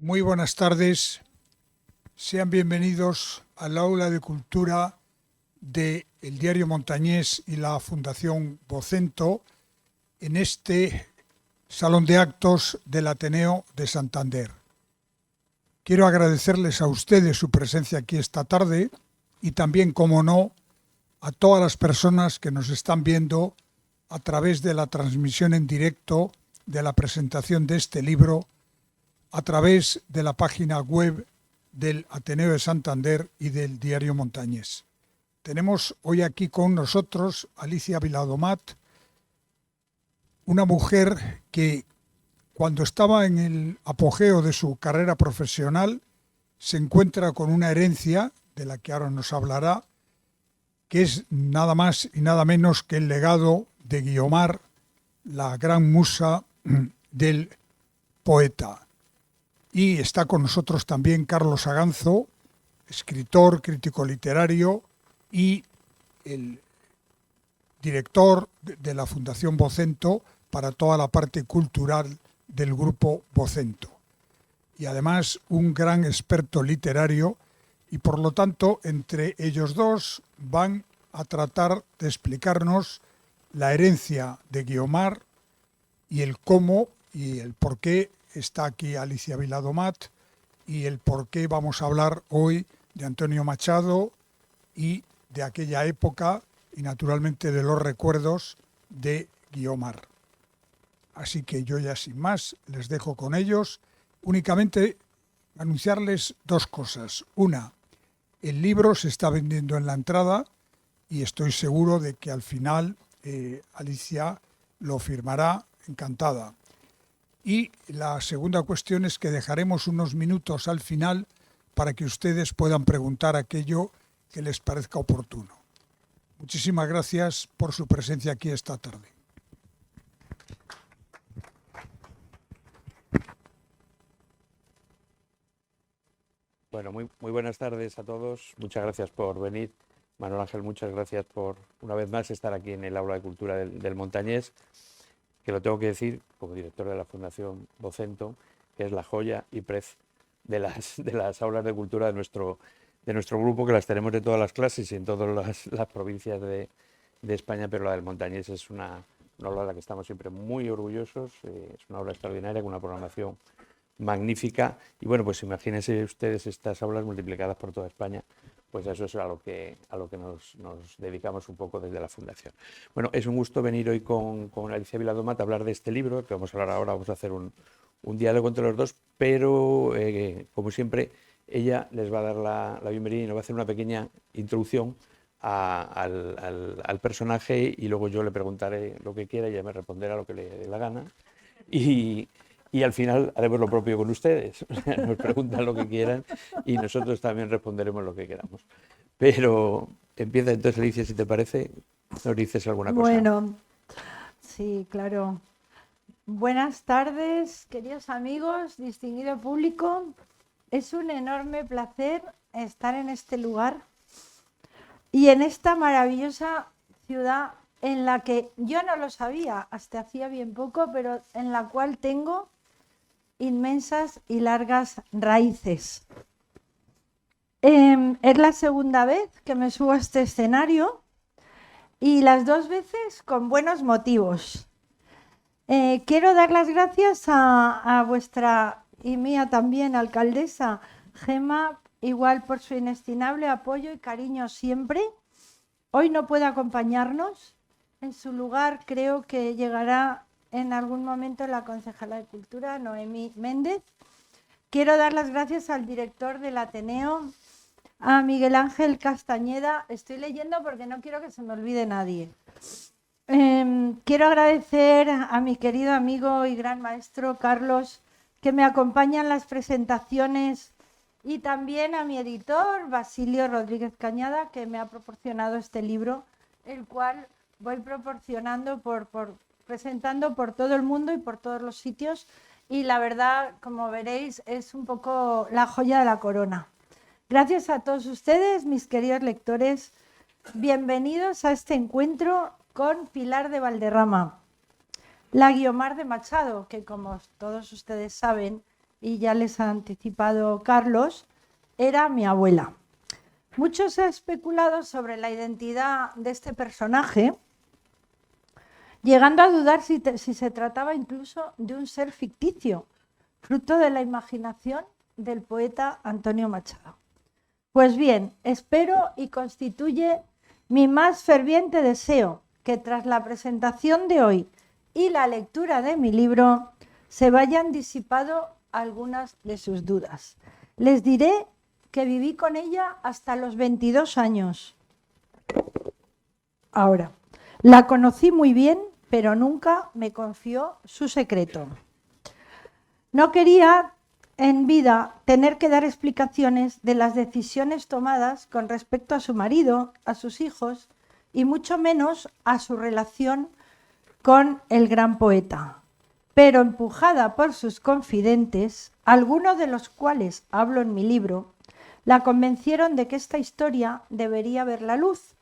Muy buenas tardes, sean bienvenidos al Aula de Cultura del Diario Montañés y la Fundación Vocento en este Salón de Actos del Ateneo de Santander. Quiero agradecerles a ustedes su presencia aquí esta tarde y también, como no, a todas las personas que nos están viendo a través de la transmisión en directo de la presentación de este libro a través de la página web del Ateneo de Santander y del Diario Montañés. Tenemos hoy aquí con nosotros Alicia Viladomat, una mujer que cuando estaba en el apogeo de su carrera profesional se encuentra con una herencia de la que ahora nos hablará, que es nada más y nada menos que el legado de Guiomar, la gran musa del poeta. Y está con nosotros también Carlos Aganzo, escritor, crítico literario y el director de la Fundación Vocento para toda la parte cultural del grupo Vocento. Y además un gran experto literario y por lo tanto entre ellos dos van a tratar de explicarnos la herencia de Guiomar y el cómo y el por qué está aquí Alicia Viladomat y el por qué vamos a hablar hoy de Antonio Machado y de aquella época y naturalmente de los recuerdos de Guiomar. Así que yo ya sin más les dejo con ellos, únicamente anunciarles dos cosas. Una, el libro se está vendiendo en la entrada y estoy seguro de que al final Alicia lo firmará encantada. Y la segunda cuestión es que dejaremos unos minutos al final para que ustedes puedan preguntar aquello que les parezca oportuno. Muchísimas gracias por su presencia aquí esta tarde. Bueno, muy buenas tardes a todos. Muchas gracias por venir. Manuel Ángel, muchas gracias por una vez más estar aquí en el Aula de Cultura del Montañés, que lo tengo que decir como director de la Fundación Vocento, que es la joya y prez de las aulas de cultura de nuestro grupo, que las tenemos de todas las clases y en todas las provincias de España, pero la del Montañés es una aula de la que estamos siempre muy orgullosos. Es una aula extraordinaria con una programación magnífica y bueno, pues imagínense ustedes estas aulas multiplicadas por toda España. Pues eso es a lo que nos dedicamos un poco desde la Fundación. Bueno, es un gusto venir hoy con Alicia Viladomat a hablar de este libro, que vamos a hablar ahora, vamos a hacer un diálogo entre los dos, pero como siempre, ella les va a dar la bienvenida y nos va a hacer una pequeña introducción al personaje y luego yo le preguntaré lo que quiera y ella me responderá lo que le dé la gana. Y al final haremos lo propio con ustedes. Nos preguntan lo que quieran y nosotros también responderemos lo que queramos. Pero empieza entonces, Alicia, si te parece, nos dices alguna cosa. Bueno, sí, claro. Buenas tardes, queridos amigos, distinguido público. Es un enorme placer estar en este lugar y en esta maravillosa ciudad en la que yo no lo sabía hasta hacía bien poco, pero en la cual tengo inmensas y largas raíces. Es la segunda vez que me subo a este escenario y las dos veces con buenos motivos. Quiero dar las gracias a vuestra y mía también alcaldesa Gemma, igual por su inestimable apoyo y cariño siempre. Hoy no puede acompañarnos. En su lugar creo que llegará en algún momento la concejala de Cultura, Noemí Méndez. Quiero dar las gracias al director del Ateneo, a Miguel Ángel Castañeda. Estoy leyendo porque no quiero que se me olvide nadie. Quiero agradecer a mi querido amigo y gran maestro Carlos, que me acompaña en las presentaciones, y también a mi editor, Basilio Rodríguez Cañada, que me ha proporcionado este libro, el cual voy proporcionando presentando por todo el mundo y por todos los sitios, y la verdad, como veréis, es un poco la joya de la corona. Gracias a todos ustedes, mis queridos lectores. Bienvenidos a este encuentro con Pilar de Valderrama, la Guiomar de Machado, que como todos ustedes saben, y ya les ha anticipado Carlos, era mi abuela. Mucho se ha especulado sobre la identidad de este personaje, llegando a dudar si se trataba incluso de un ser ficticio, fruto de la imaginación del poeta Antonio Machado. Pues bien, espero y constituye mi más ferviente deseo que tras la presentación de hoy y la lectura de mi libro se vayan disipado algunas de sus dudas. Les diré que viví con ella hasta los 22 años. Ahora, la conocí muy bien, pero nunca me confió su secreto. No quería en vida tener que dar explicaciones de las decisiones tomadas con respecto a su marido, a sus hijos y mucho menos a su relación con el gran poeta. Pero empujada por sus confidentes, algunos de los cuales hablo en mi libro, la convencieron de que esta historia debería ver la luz.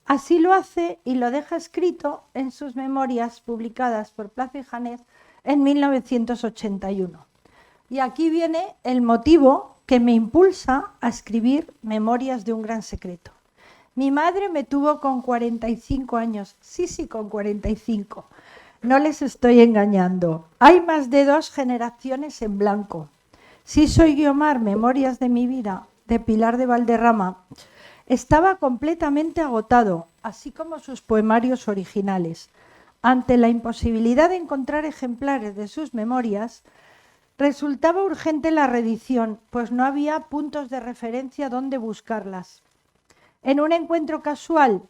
Así lo hace y lo deja escrito en sus memorias publicadas por Plaza y Janés en 1981. Y aquí viene el motivo que me impulsa a escribir Memorias de un gran secreto. Mi madre me tuvo con 45 años, sí, con 45. No les estoy engañando. Hay más de 2 generaciones en blanco. Sí soy Guiomar, Memorias de mi vida, de Pilar de Valderrama. Estaba completamente agotado, así como sus poemarios originales. Ante la imposibilidad de encontrar ejemplares de sus memorias, resultaba urgente la reedición, pues no había puntos de referencia donde buscarlas. En un encuentro casual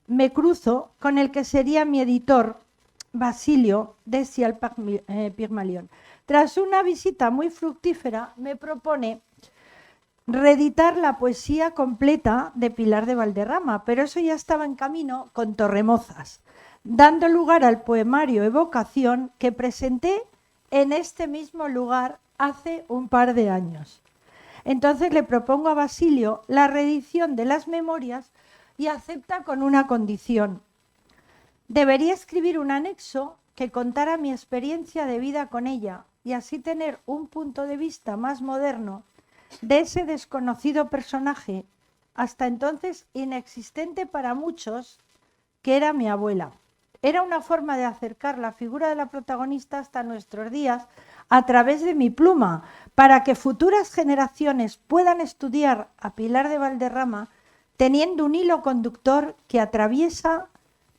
me cruzo con el que sería mi editor, Basilio Dessial-Pygmalion. Tras una visita muy fructífera, me propone reeditar la poesía completa de Pilar de Valderrama, pero eso ya estaba en camino con Torremozas, dando lugar al poemario Evocación que presenté en este mismo lugar hace un par de años. Entonces le propongo a Basilio la reedición de las memorias y acepta con una condición. Debería escribir un anexo que contara mi experiencia de vida con ella y así tener un punto de vista más moderno de ese desconocido personaje, hasta entonces inexistente para muchos, que era mi abuela. Era una forma de acercar la figura de la protagonista hasta nuestros días a través de mi pluma, para que futuras generaciones puedan estudiar a Pilar de Valderrama teniendo un hilo conductor que atraviesa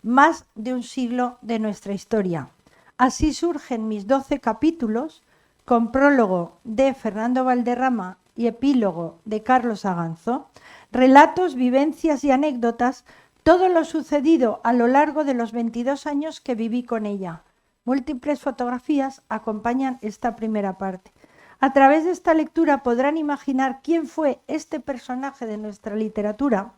más de un siglo de nuestra historia. Así surgen mis 12 capítulos, con prólogo de Fernando Valderrama y epílogo de Carlos Aganzo, relatos, vivencias y anécdotas, todo lo sucedido a lo largo de los 22 años que viví con ella. Múltiples fotografías acompañan esta primera parte. A través de esta lectura podrán imaginar quién fue este personaje de nuestra literatura,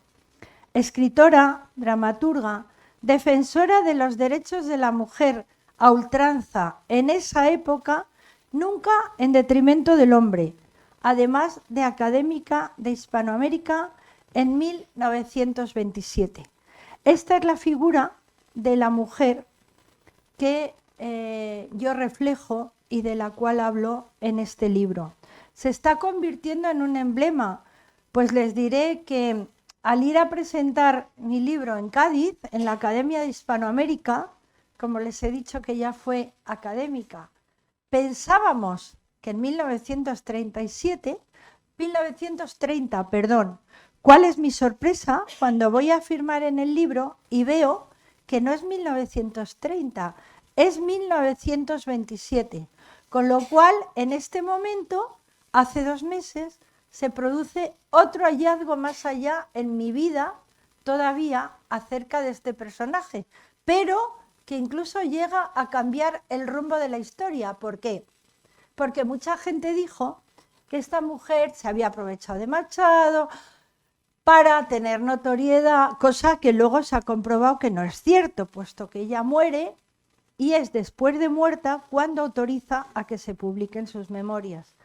escritora, dramaturga, defensora de los derechos de la mujer a ultranza en esa época, nunca en detrimento del hombre, además de académica de Hispanoamérica en 1927. Esta es la figura de la mujer que yo reflejo y de la cual hablo en este libro. Se está convirtiendo en un emblema, pues les diré que al ir a presentar mi libro en Cádiz, en la Academia de Hispanoamérica, como les he dicho que ya fue académica, pensábamos que en 1930, ¿cuál es mi sorpresa cuando voy a firmar en el libro y veo que no es 1930, es 1927? Con lo cual, en este momento, hace 2 meses, se produce otro hallazgo más allá en mi vida todavía acerca de este personaje, pero que incluso llega a cambiar el rumbo de la historia. ¿Por qué? Porque mucha gente dijo que esta mujer se había aprovechado de Machado para tener notoriedad, cosa que luego se ha comprobado que no es cierto, puesto que ella muere y es después de muerta cuando autoriza a que se publiquen sus memorias.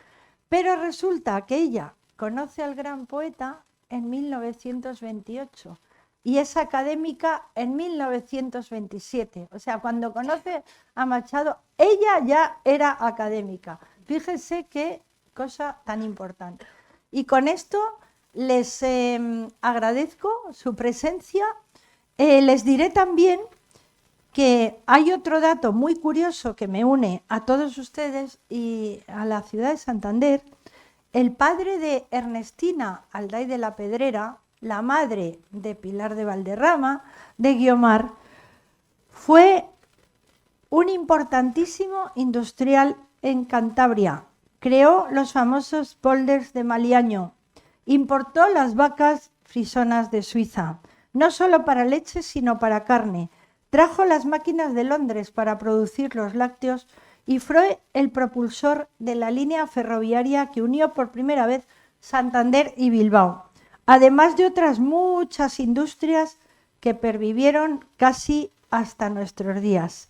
Pero resulta que ella conoce al gran poeta en 1928 y es académica en 1927. O sea, cuando conoce a Machado, ella ya era académica, Fíjense qué cosa tan importante. Y con esto les agradezco su presencia. Les diré también que hay otro dato muy curioso que me une a todos ustedes y a la ciudad de Santander. El padre de Ernestina Alday de la Pedrera, la madre de Pilar de Valderrama, de Guiomar, fue un importantísimo industrial en Cantabria. Creó los famosos polders de Maliaño. Importó las vacas frisonas de Suiza, no solo para leche, sino para carne. Trajo las máquinas de Londres para producir los lácteos y fue el propulsor de la línea ferroviaria que unió por primera vez Santander y Bilbao, además de otras muchas industrias que pervivieron casi hasta nuestros días.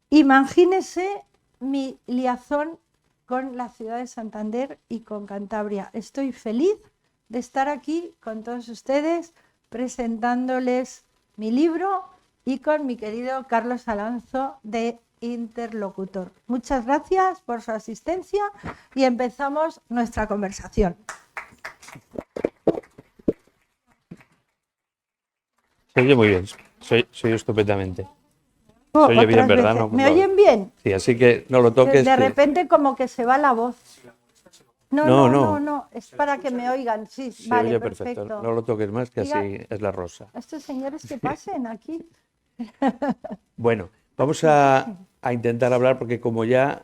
Imagínense mi liazón con la ciudad de Santander y con Cantabria. Estoy feliz de estar aquí con todos ustedes presentándoles mi libro y con mi querido Carlos Alanzo de interlocutor. Muchas gracias por su asistencia y empezamos nuestra conversación. Se oye muy bien, se oye estupendamente. Se oye bien, ¿verdad? No, ¿Me oyen bien? Sí, así que no lo toques. De repente como que se va la voz. No. No, es para que me oigan. Sí, Se vale, oye perfecto. No lo toques más, que Diga, así es la rosa. estos señores que pasen aquí. Bueno, vamos a intentar hablar porque como ya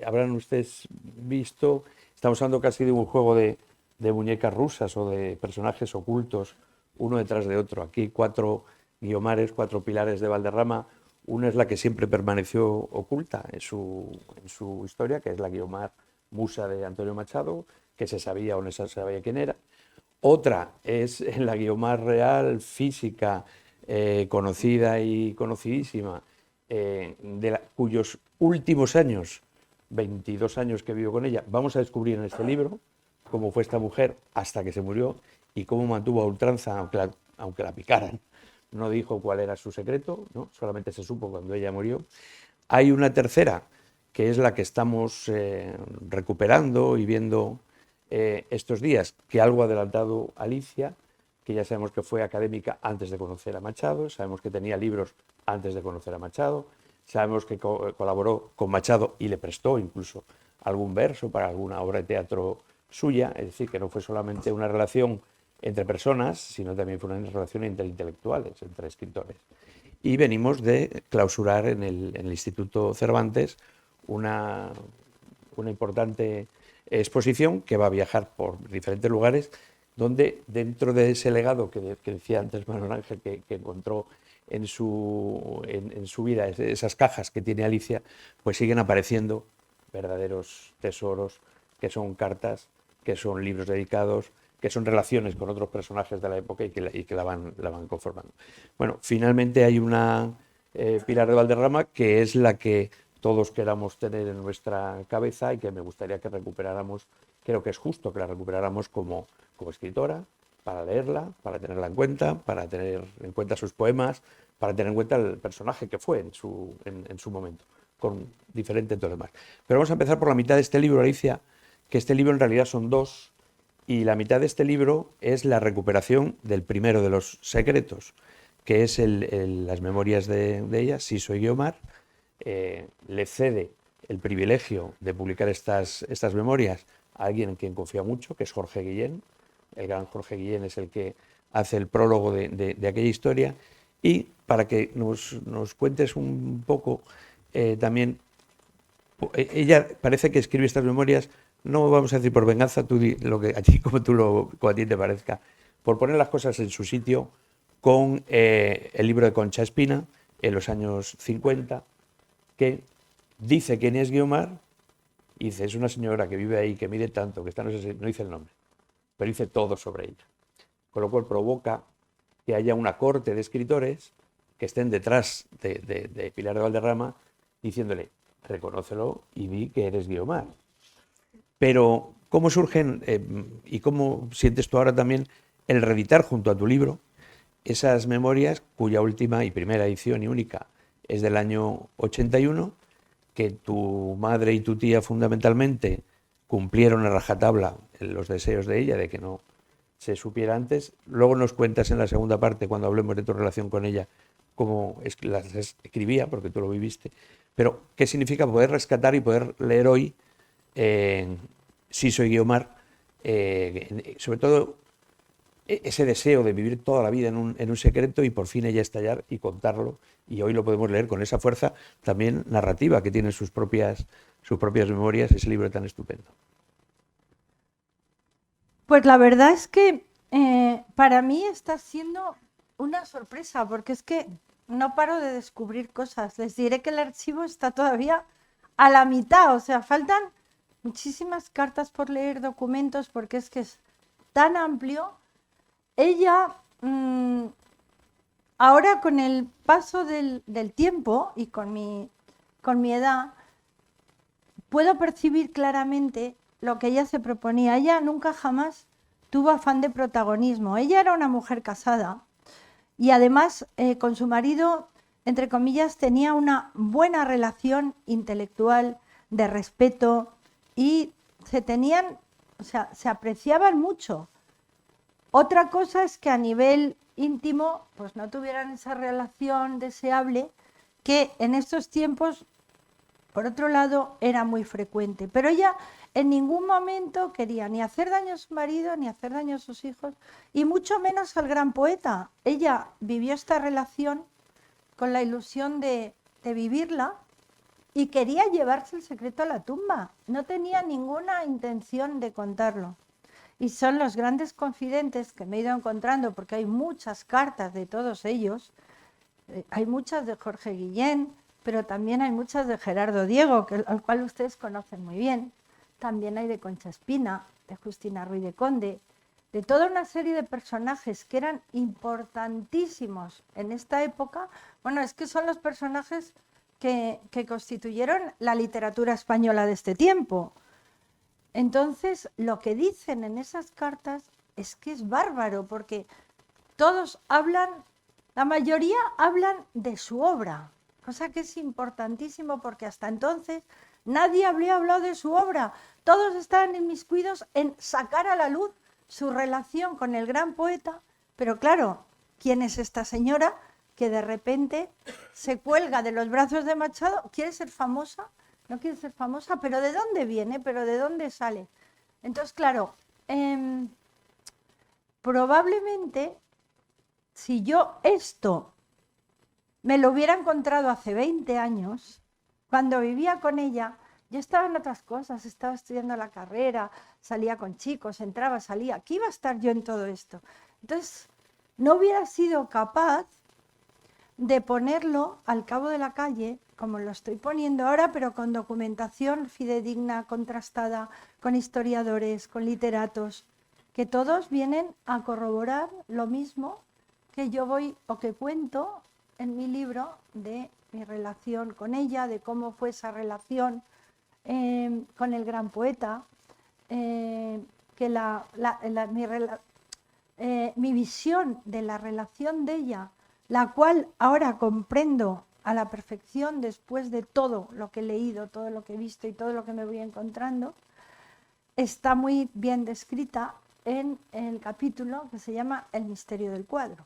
habrán ustedes visto, estamos hablando casi de un juego de muñecas rusas o de personajes ocultos, uno detrás de otro. Aquí 4 Guiomares, 4 Pilares de Valderrama. Una es la que siempre permaneció oculta en su historia, que es la Guiomar musa de Antonio Machado, que se sabía o no se sabía quién era. Otra es la Guiomar real, física, conocida y conocidísima, cuyos últimos años, 22 años que vivió con ella, vamos a descubrir en este libro cómo fue esta mujer hasta que se murió y cómo mantuvo a ultranza, aunque la picaran. No dijo cuál era su secreto, ¿no? Solamente se supo cuando ella murió. Hay una tercera, que es la que estamos recuperando y viendo estos días, que algo ha adelantado Alicia, que ya sabemos que fue académica antes de conocer a Machado, sabemos que tenía libros antes de conocer a Machado, sabemos que colaboró con Machado y le prestó incluso algún verso para alguna obra de teatro suya, es decir, que no fue solamente una relación entre personas, sino también fue una relación entre intelectuales, entre escritores. Y venimos de clausurar en el Instituto Cervantes una importante exposición que va a viajar por diferentes lugares, donde dentro de ese legado que decía antes Manuel Ángel, que encontró en su vida, esas cajas que tiene Alicia, pues siguen apareciendo verdaderos tesoros, que son cartas, que son libros dedicados, que son relaciones con otros personajes de la época y que la van conformando. Bueno, finalmente hay una Pilar de Valderrama que es la que todos queramos tener en nuestra cabeza y que me gustaría que recuperáramos, creo que es justo que la recuperáramos como escritora, para leerla, para tenerla en cuenta, para tener en cuenta sus poemas, para tener en cuenta el personaje que fue en su momento, con diferente todo lo demás. Pero vamos a empezar por la mitad de este libro, Alicia, que este libro en realidad son 2, y la mitad de este libro es la recuperación del primero de los secretos, que es las memorias de ella, Sí soy Guiomar. Le cede el privilegio de publicar estas memorias a alguien en quien confía mucho, que es Jorge Guillén. El gran Jorge Guillén es el que hace el prólogo de aquella historia. Y para que nos cuentes un poco también, ella parece que escribe estas memorias, no vamos a decir por venganza, tú di lo que a ti, como a ti te parezca, por poner las cosas en su sitio, con el libro de Concha Espina, en los años 50, que dice quién es Guiomar, y dice, es una señora que vive ahí, que mide tanto, que está, no dice el nombre, pero dice todo sobre ella. Con lo cual provoca que haya una corte de escritores que estén detrás de Pilar de Valderrama, diciéndole, reconócelo y di que eres Guiomar. Pero, ¿cómo surgen y cómo sientes tú ahora también el reeditar junto a tu libro esas memorias cuya última y primera edición y única es del año 81 que tu madre y tu tía fundamentalmente cumplieron a rajatabla los deseos de ella, de que no se supiera antes. Luego nos cuentas en la segunda parte, cuando hablemos de tu relación con ella, cómo las escribía, porque tú lo viviste. Pero, ¿qué significa poder rescatar y poder leer hoy Sí soy Guiomar? Sobre todo ese deseo de vivir toda la vida en un secreto y por fin ella estallar y contarlo. Y hoy lo podemos leer con esa fuerza también narrativa que tiene sus propias memorias, ese libro tan estupendo. Pues la verdad es que para mí está siendo una sorpresa, porque es que no paro de descubrir cosas. Les diré que el archivo está todavía a la mitad, o sea, faltan muchísimas cartas por leer, documentos, porque es que es tan amplio. Ella, ahora con el paso del tiempo y con mi edad, puedo percibir claramente lo que ella se proponía. Ella nunca jamás tuvo afán de protagonismo. Ella era una mujer casada y además con su marido, entre comillas, tenía una buena relación intelectual, de respeto, y se apreciaban mucho. Otra cosa es que a nivel íntimo pues no tuvieran esa relación deseable que en estos tiempos, por otro lado, era muy frecuente. Pero ella en ningún momento quería ni hacer daño a su marido, ni hacer daño a sus hijos, y mucho menos al gran poeta. Ella vivió esta relación con la ilusión de vivirla y quería llevarse el secreto a la tumba. No tenía ninguna intención de contarlo. Y son los grandes confidentes que me he ido encontrando, porque hay muchas cartas de todos ellos. Hay muchas de Jorge Guillén, pero también hay muchas de Gerardo Diego, al cual ustedes conocen muy bien. También hay de Concha Espina, de Justina Ruiz de Conde, de toda una serie de personajes que eran importantísimos en esta época. Bueno, es que son los personajes que constituyeron la literatura española de este tiempo. Entonces, lo que dicen en esas cartas es que es bárbaro, porque todos hablan, la mayoría hablan de su obra, cosa que es importantísimo porque hasta entonces nadie había hablado de su obra. Todos estaban inmiscuidos en sacar a la luz su relación con el gran poeta, pero claro, ¿quién es esta señora que de repente se cuelga de los brazos de Machado? ¿Quiere ser famosa? No quiere ser famosa, pero ¿de dónde viene? ¿Pero de dónde sale? Entonces, claro, probablemente si yo esto me lo hubiera encontrado hace 20 años, cuando vivía con ella, yo estaba en otras cosas, estaba estudiando la carrera, salía con chicos, entraba, salía. ¿Qué iba a estar yo en todo esto? Entonces, no hubiera sido capaz de ponerlo al cabo de la calle, como lo estoy poniendo ahora, pero con documentación fidedigna, contrastada, con historiadores, con literatos, que todos vienen a corroborar lo mismo que yo voy o que cuento en mi libro de mi relación con ella, de cómo fue esa relación con el gran poeta, que mi visión de la relación de ella, la cual ahora comprendo a la perfección después de todo lo que he leído, todo lo que he visto y todo lo que me voy encontrando, está muy bien descrita en el capítulo que se llama El misterio del cuadro,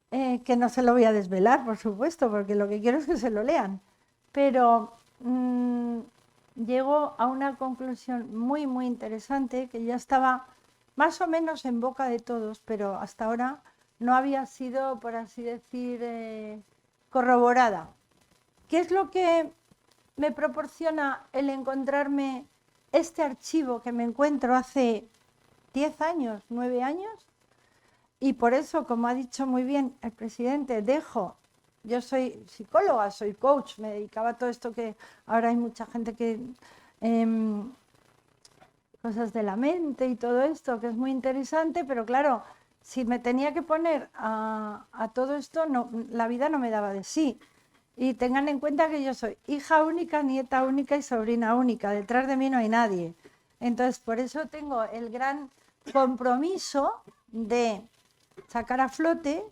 que no se lo voy a desvelar, por supuesto, porque lo que quiero es que se lo lean, pero llego a una conclusión muy, muy interesante que ya estaba más o menos en boca de todos, pero hasta ahora no había sido, por así decir, corroborada. ¿Qué es lo que me proporciona el encontrarme este archivo que me encuentro hace 10 años, 9 años? Y por eso, como ha dicho muy bien el presidente, yo soy psicóloga, soy coach, me dedicaba a todo esto que ahora hay mucha gente que... cosas de la mente y todo esto, que es muy interesante, pero claro, si me tenía que poner a todo esto, no, la vida no me daba de sí. Y tengan en cuenta que yo soy hija única, nieta única y sobrina única. Detrás de mí no hay nadie. Entonces, por eso tengo el gran compromiso de sacar a flote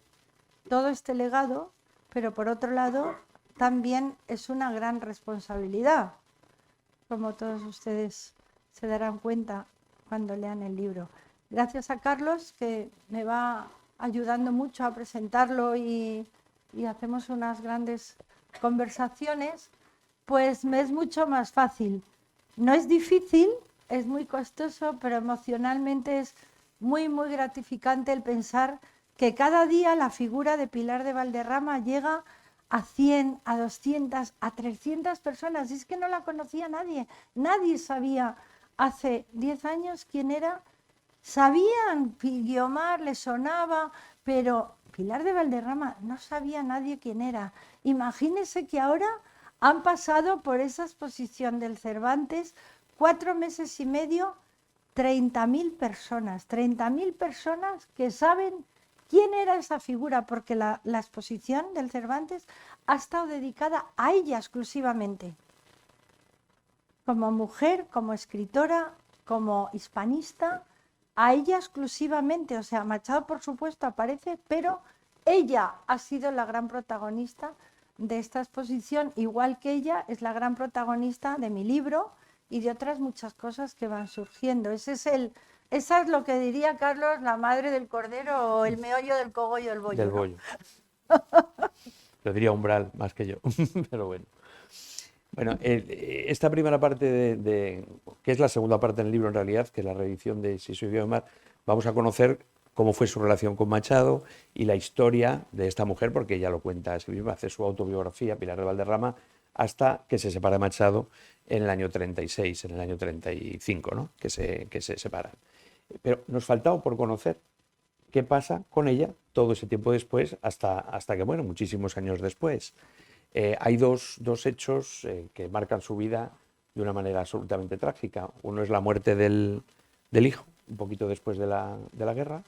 todo este legado, pero por otro lado, también es una gran responsabilidad, como todos ustedes se darán cuenta cuando lean el libro. Gracias a Carlos, que me va ayudando mucho a presentarlo y hacemos unas grandes conversaciones, pues me es mucho más fácil. No es difícil, es muy costoso, pero emocionalmente es muy, muy gratificante el pensar que cada día la figura de Pilar de Valderrama llega a 100, a 200, a 300 personas. Y es que no la conocía nadie. Nadie sabía hace 10 años quién era. Sabían, Guiomar le sonaba, pero Pilar de Valderrama no sabía nadie quién era. Imagínense que ahora han pasado por esa exposición del Cervantes 4 meses y medio, 30.000 personas que saben quién era esa figura, porque la exposición del Cervantes ha estado dedicada a ella exclusivamente. Como mujer, como escritora, como hispanista, a ella exclusivamente. O sea, Machado por supuesto aparece, pero ella ha sido la gran protagonista de esta exposición, igual que ella es la gran protagonista de mi libro y de otras muchas cosas que van surgiendo. Esa es lo que diría Carlos, la madre del cordero o el meollo del cogollo del bollo. Del ¿no? bollo. Lo diría Umbral más que yo, pero bueno. Bueno, esta primera parte que es la segunda parte del libro en realidad, que es la reedición de Si soy Guiomar, vamos a conocer cómo fue su relación con Machado y la historia de esta mujer, porque ella lo cuenta a sí misma, hace su autobiografía, Pilar de Valderrama, hasta que se separa de Machado en el año 36, en el año 35, ¿no? que se separan. Pero nos faltaba por conocer qué pasa con ella todo ese tiempo después, hasta que, bueno, muchísimos años después. Hay dos hechos que marcan su vida de una manera absolutamente trágica. Uno es la muerte del hijo, un poquito después de la guerra.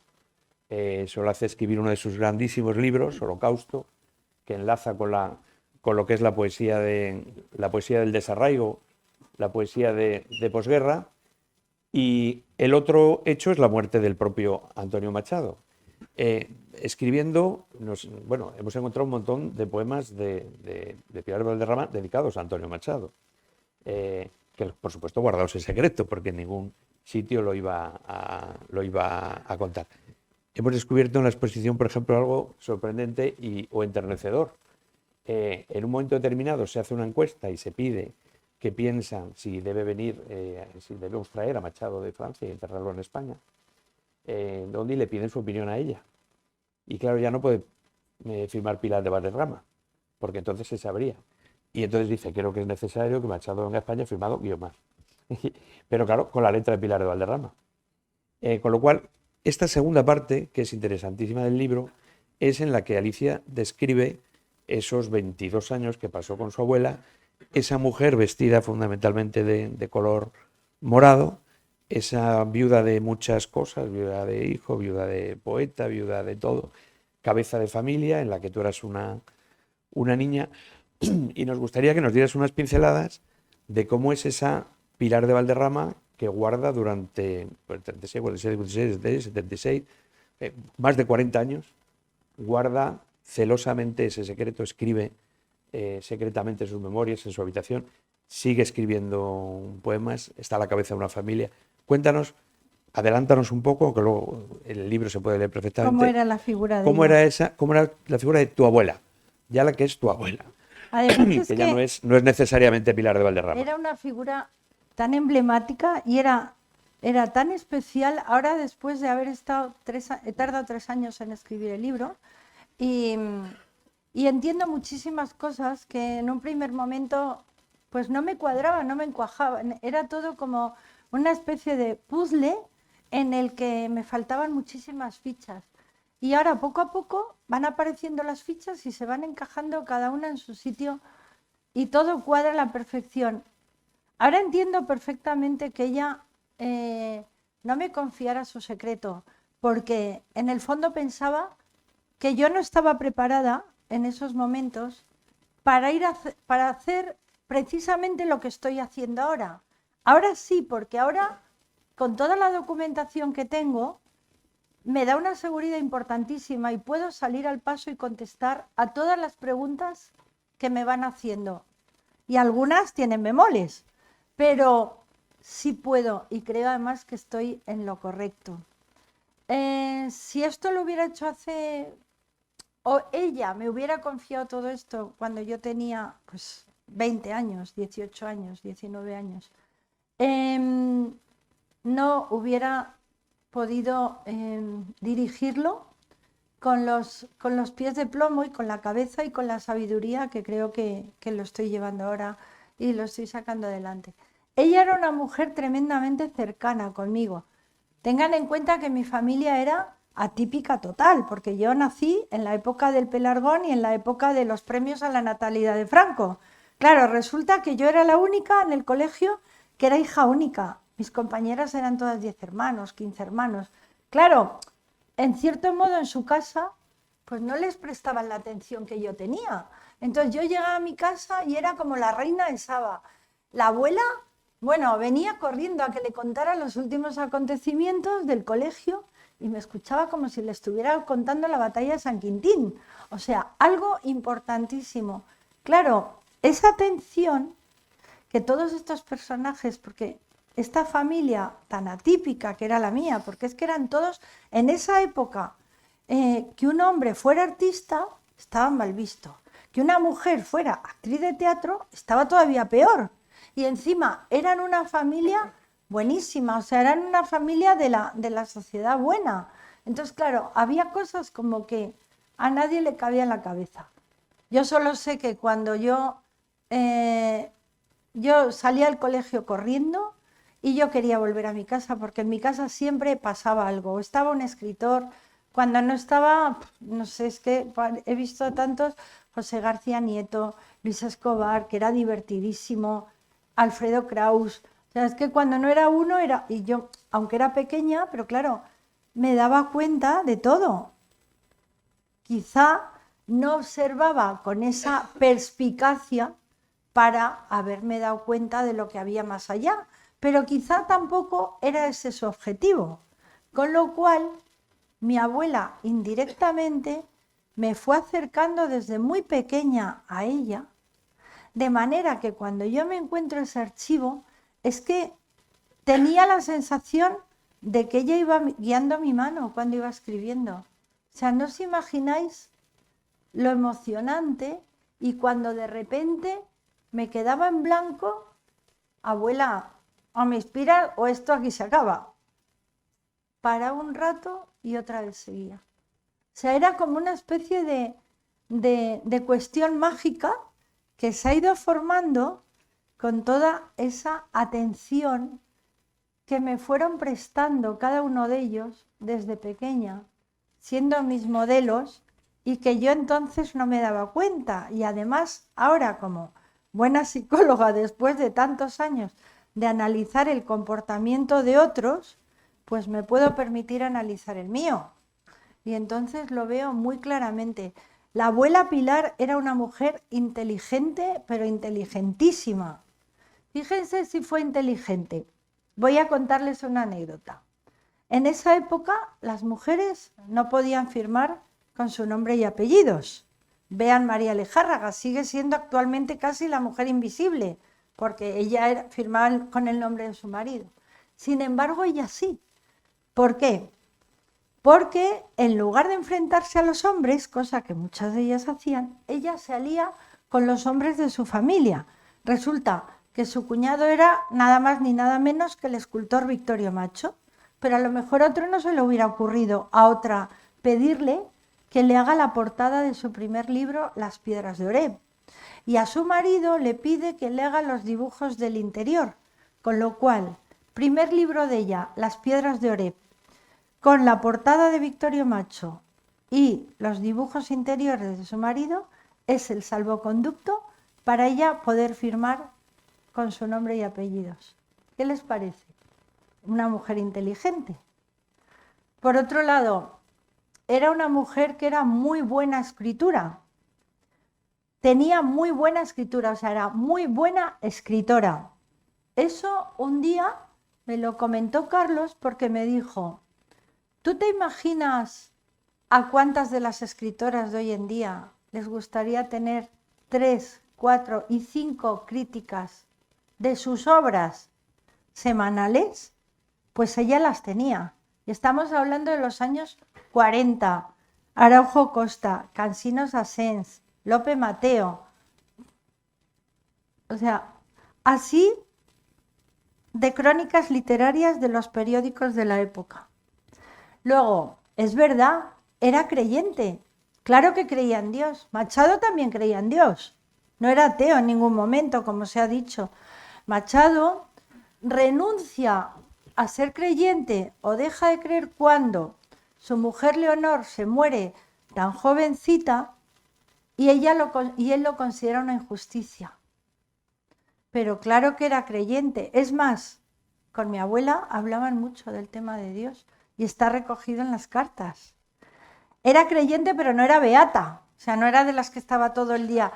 Se lo hace escribir uno de sus grandísimos libros, Holocausto, que enlaza con lo que es la poesía del desarraigo, la poesía de posguerra. Y el otro hecho es la muerte del propio Antonio Machado. Escribiendo, hemos encontrado un montón de poemas de Pilar de Valderrama dedicados a Antonio Machado, que por supuesto guardados en secreto, porque en ningún sitio lo iba a contar. Hemos descubierto en la exposición, por ejemplo, algo sorprendente o enternecedor. En un momento determinado se hace una encuesta y se pide que piensan si debemos traer a Machado de Francia y enterrarlo en España, donde le piden su opinión a ella. Y claro, ya no puede firmar Pilar de Valderrama, porque entonces se sabría. Y entonces dice, creo que es necesario que Machado venga a España firmado Guiomar. Pero claro, con la letra de Pilar de Valderrama. Con lo cual, esta segunda parte, que es interesantísima del libro, es en la que Alicia describe esos 22 años que pasó con su abuela, esa mujer vestida fundamentalmente de color morado, esa viuda de muchas cosas, viuda de hijo, viuda de poeta, viuda de todo, cabeza de familia, en la que tú eras una niña, y nos gustaría que nos dieras unas pinceladas de cómo es esa Pilar de Valderrama que guarda durante 36, 46, 46, 76, más de 40 años, guarda celosamente ese secreto, escribe secretamente sus memorias en su habitación, sigue escribiendo poemas, está a la cabeza de una familia. Cuéntanos, adelántanos un poco, que luego el libro se puede leer perfectamente. ¿Cómo era la figura de ¿Cómo ella? cómo era la figura de tu abuela? Ya la que es tu abuela. Además, que ya no es necesariamente Pilar de Valderrama. Era una figura tan emblemática y era tan especial. Ahora, después de haber estado he tardado 3 años en escribir el libro y entiendo muchísimas cosas que en un primer momento pues no me cuadraban, no me encuajaban. Era todo como una especie de puzzle en el que me faltaban muchísimas fichas. Y ahora, poco a poco, van apareciendo las fichas y se van encajando cada una en su sitio y todo cuadra a la perfección. Ahora entiendo perfectamente que ella no me confiara su secreto, porque en el fondo pensaba que yo no estaba preparada en esos momentos para hacer precisamente lo que estoy haciendo ahora. Ahora sí, porque ahora, con toda la documentación que tengo, me da una seguridad importantísima y puedo salir al paso y contestar a todas las preguntas que me van haciendo. Y algunas tienen bemoles, pero sí puedo y creo además que estoy en lo correcto. Si esto lo hubiera hecho o ella me hubiera confiado todo esto cuando yo tenía pues 20 años, 18 años, 19 años, no hubiera podido dirigirlo con los pies de plomo y con la cabeza y con la sabiduría que creo que lo estoy llevando ahora y lo estoy sacando adelante. Ella era una mujer tremendamente cercana conmigo. Tengan en cuenta que mi familia era atípica total, porque yo nací en la época del Pelargón y en la época de los premios a la natalidad de Franco. Claro, resulta que yo era la única en el colegio que era hija única. Mis compañeras eran todas 10 hermanos, 15 hermanos. Claro, en cierto modo en su casa, pues no les prestaban la atención que yo tenía. Entonces yo llegaba a mi casa y era como la reina de Saba. La abuela, bueno, venía corriendo a que le contara los últimos acontecimientos del colegio y me escuchaba como si le estuviera contando la batalla de San Quintín. O sea, algo importantísimo. Claro, esa atención que todos estos personajes, porque esta familia tan atípica que era la mía, porque es que eran todos, en esa época, que un hombre fuera artista estaba mal visto, que una mujer fuera actriz de teatro estaba todavía peor, y encima eran una familia buenísima, o sea, eran una familia de la sociedad buena. Entonces, claro, había cosas como que a nadie le cabía en la cabeza. Yo solo sé que cuando yo salía del colegio corriendo y yo quería volver a mi casa porque en mi casa siempre pasaba algo. Estaba un escritor, cuando no estaba, no sé, es que he visto tantos, José García Nieto, Luis Escobar, que era divertidísimo, Alfredo Kraus. O sea, es que cuando no era uno, era, y yo, aunque era pequeña, pero claro, me daba cuenta de todo. Quizá no observaba con esa perspicacia para haberme dado cuenta de lo que había más allá, pero quizá tampoco era ese su objetivo, con lo cual mi abuela indirectamente me fue acercando desde muy pequeña a ella, de manera que cuando yo me encuentro ese archivo es que tenía la sensación de que ella iba guiando mi mano cuando iba escribiendo. O sea, no os imagináis lo emocionante, y cuando de repente me quedaba en blanco, abuela, o me inspira o esto aquí se acaba. Para un rato y otra vez seguía. O sea, era como una especie de cuestión mágica que se ha ido formando con toda esa atención que me fueron prestando cada uno de ellos desde pequeña, siendo mis modelos, y que yo entonces no me daba cuenta. Y además, ahora como buena psicóloga, después de tantos años de analizar el comportamiento de otros, pues me puedo permitir analizar el mío. Y entonces lo veo muy claramente. La abuela Pilar era una mujer inteligente, pero inteligentísima. Fíjense si fue inteligente. Voy a contarles una anécdota. En esa época las mujeres no podían firmar con su nombre y apellidos. Vean María Lejárraga, sigue siendo actualmente casi la mujer invisible, porque ella firmaba con el nombre de su marido. Sin embargo, ella sí. ¿Por qué? Porque en lugar de enfrentarse a los hombres, cosa que muchas de ellas hacían, ella se alía con los hombres de su familia. Resulta que su cuñado era nada más ni nada menos que el escultor Victorio Macho, pero a lo mejor a otro no se le hubiera ocurrido a otra pedirle que le haga la portada de su primer libro, Las piedras de Oreb, y a su marido le pide que le haga los dibujos del interior, con lo cual, primer libro de ella, Las piedras de Oreb, con la portada de Victorio Macho y los dibujos interiores de su marido, es el salvoconducto para ella poder firmar con su nombre y apellidos. ¿Qué les parece? Una mujer inteligente. Por otro lado, era una mujer que era muy buena escritura. Tenía muy buena escritura, o sea, era muy buena escritora. Eso un día me lo comentó Carlos porque me dijo, ¿tú te imaginas a cuántas de las escritoras de hoy en día les gustaría tener 3, 4 y 5 críticas de sus obras semanales, pues ella las tenía. Y estamos hablando de los años 40. Araujo Costa, Cansinos Asens, Lope Mateo. O sea, así de crónicas literarias de los periódicos de la época. Luego, es verdad, era creyente. Claro que creía en Dios. Machado también creía en Dios. No era ateo en ningún momento, como se ha dicho. Machado renuncia a ser creyente o deja de creer cuando su mujer Leonor se muere tan jovencita y él lo considera una injusticia. Pero claro que era creyente. Es más, con mi abuela hablaban mucho del tema de Dios y está recogido en las cartas. Era creyente, pero no era beata. O sea, no era de las que estaba todo el día,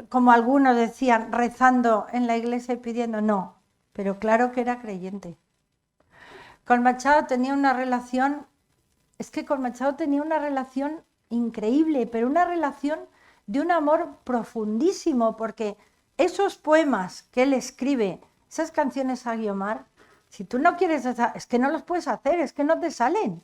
como algunos decían, rezando en la iglesia y pidiendo. No, pero claro que era creyente. Con Machado tenía una relación, increíble, pero una relación de un amor profundísimo, porque esos poemas que él escribe, esas canciones a Guiomar, si tú no quieres, es que no los puedes hacer, es que no te salen.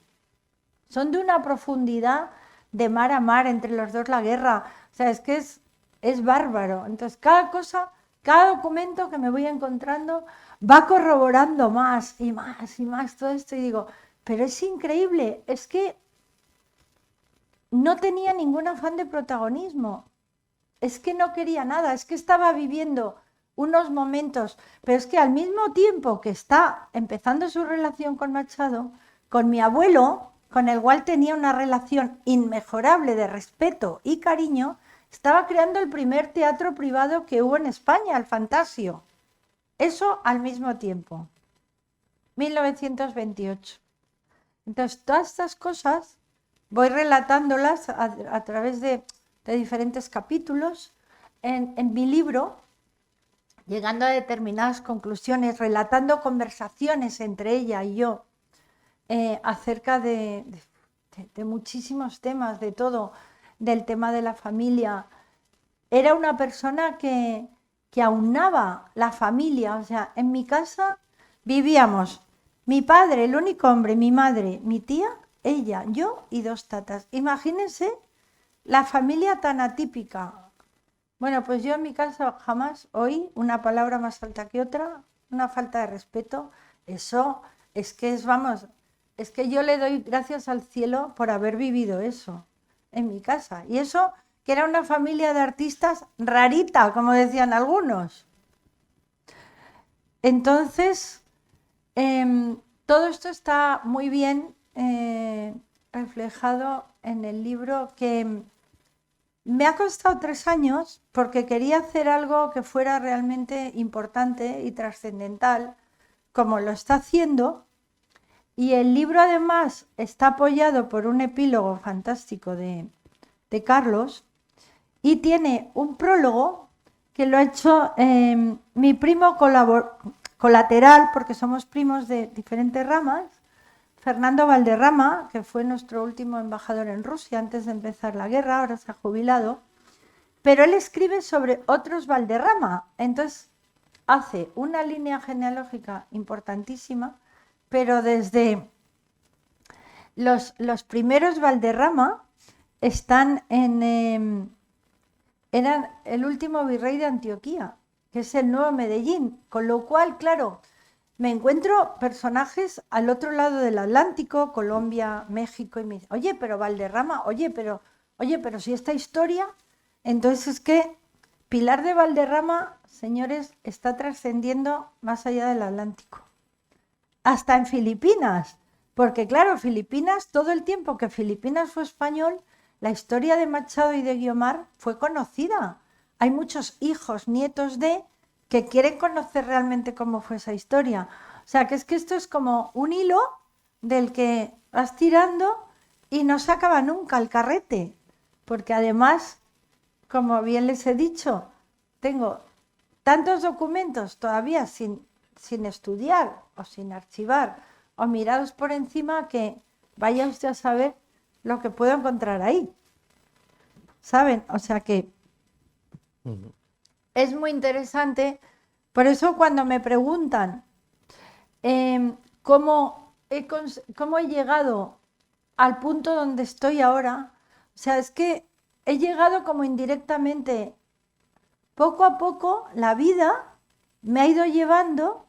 Son de una profundidad de mar a mar, entre los dos la guerra. O sea, es que es bárbaro. Entonces, cada cosa, cada documento que me voy encontrando va corroborando más y más y más todo esto. Y digo, pero es increíble, es que no tenía ningún afán de protagonismo. Es que no quería nada, es que estaba viviendo unos momentos, pero es que al mismo tiempo que está empezando su relación con Machado, con mi abuelo, con el cual tenía una relación inmejorable de respeto y cariño, estaba creando el primer teatro privado que hubo en España, el Fantasio. Eso al mismo tiempo, 1928. Entonces, todas estas cosas voy relatándolas a través de diferentes capítulos en mi libro, llegando a determinadas conclusiones, relatando conversaciones entre ella y yo acerca de muchísimos temas, de todo, del tema de la familia. Era una persona que aunaba la familia. O sea, en mi casa vivíamos mi padre, el único hombre, mi madre, mi tía, ella, yo y 2 tatas. Imagínense la familia tan atípica. Bueno, pues yo en mi casa jamás oí una palabra más alta que otra, una falta de respeto. Eso es que es que yo le doy gracias al cielo por haber vivido eso en mi casa. Y eso que era una familia de artistas rarita, como decían algunos. Entonces, todo esto está muy bien reflejado en el libro, que me ha costado 3 años porque quería hacer algo que fuera realmente importante y trascendental, como lo está haciendo. Y el libro además está apoyado por un epílogo fantástico de Carlos, y tiene un prólogo que lo ha hecho mi primo colateral, porque somos primos de diferentes ramas, Fernando Valderrama, que fue nuestro último embajador en Rusia antes de empezar la guerra, ahora se ha jubilado, pero él escribe sobre otros Valderrama. Entonces hace una línea genealógica importantísima, pero desde los primeros Valderrama están eran el último virrey de Antioquía, que es el Nuevo Medellín, con lo cual, claro, me encuentro personajes al otro lado del Atlántico, Colombia, México, y me dicen, oye, pero Valderrama, oye, pero si esta historia. Entonces es que Pilar de Valderrama, señores, está trascendiendo más allá del Atlántico, hasta en Filipinas, porque claro, Filipinas, todo el tiempo que Filipinas fue español, la historia de Machado y de Guiomar fue conocida. Hay muchos hijos, nietos que quieren conocer realmente cómo fue esa historia. O sea, que esto es como un hilo del que vas tirando y no se acaba nunca el carrete. Porque además, como bien les he dicho, tengo tantos documentos todavía sin estudiar o sin archivar o mirados por encima, que vaya usted a saber lo que puedo encontrar ahí. ¿Saben? O sea que Ujú. Es muy interesante. Por eso cuando me preguntan cómo he llegado al punto donde estoy ahora, o sea, es que he llegado como indirectamente. Poco a poco la vida me ha ido llevando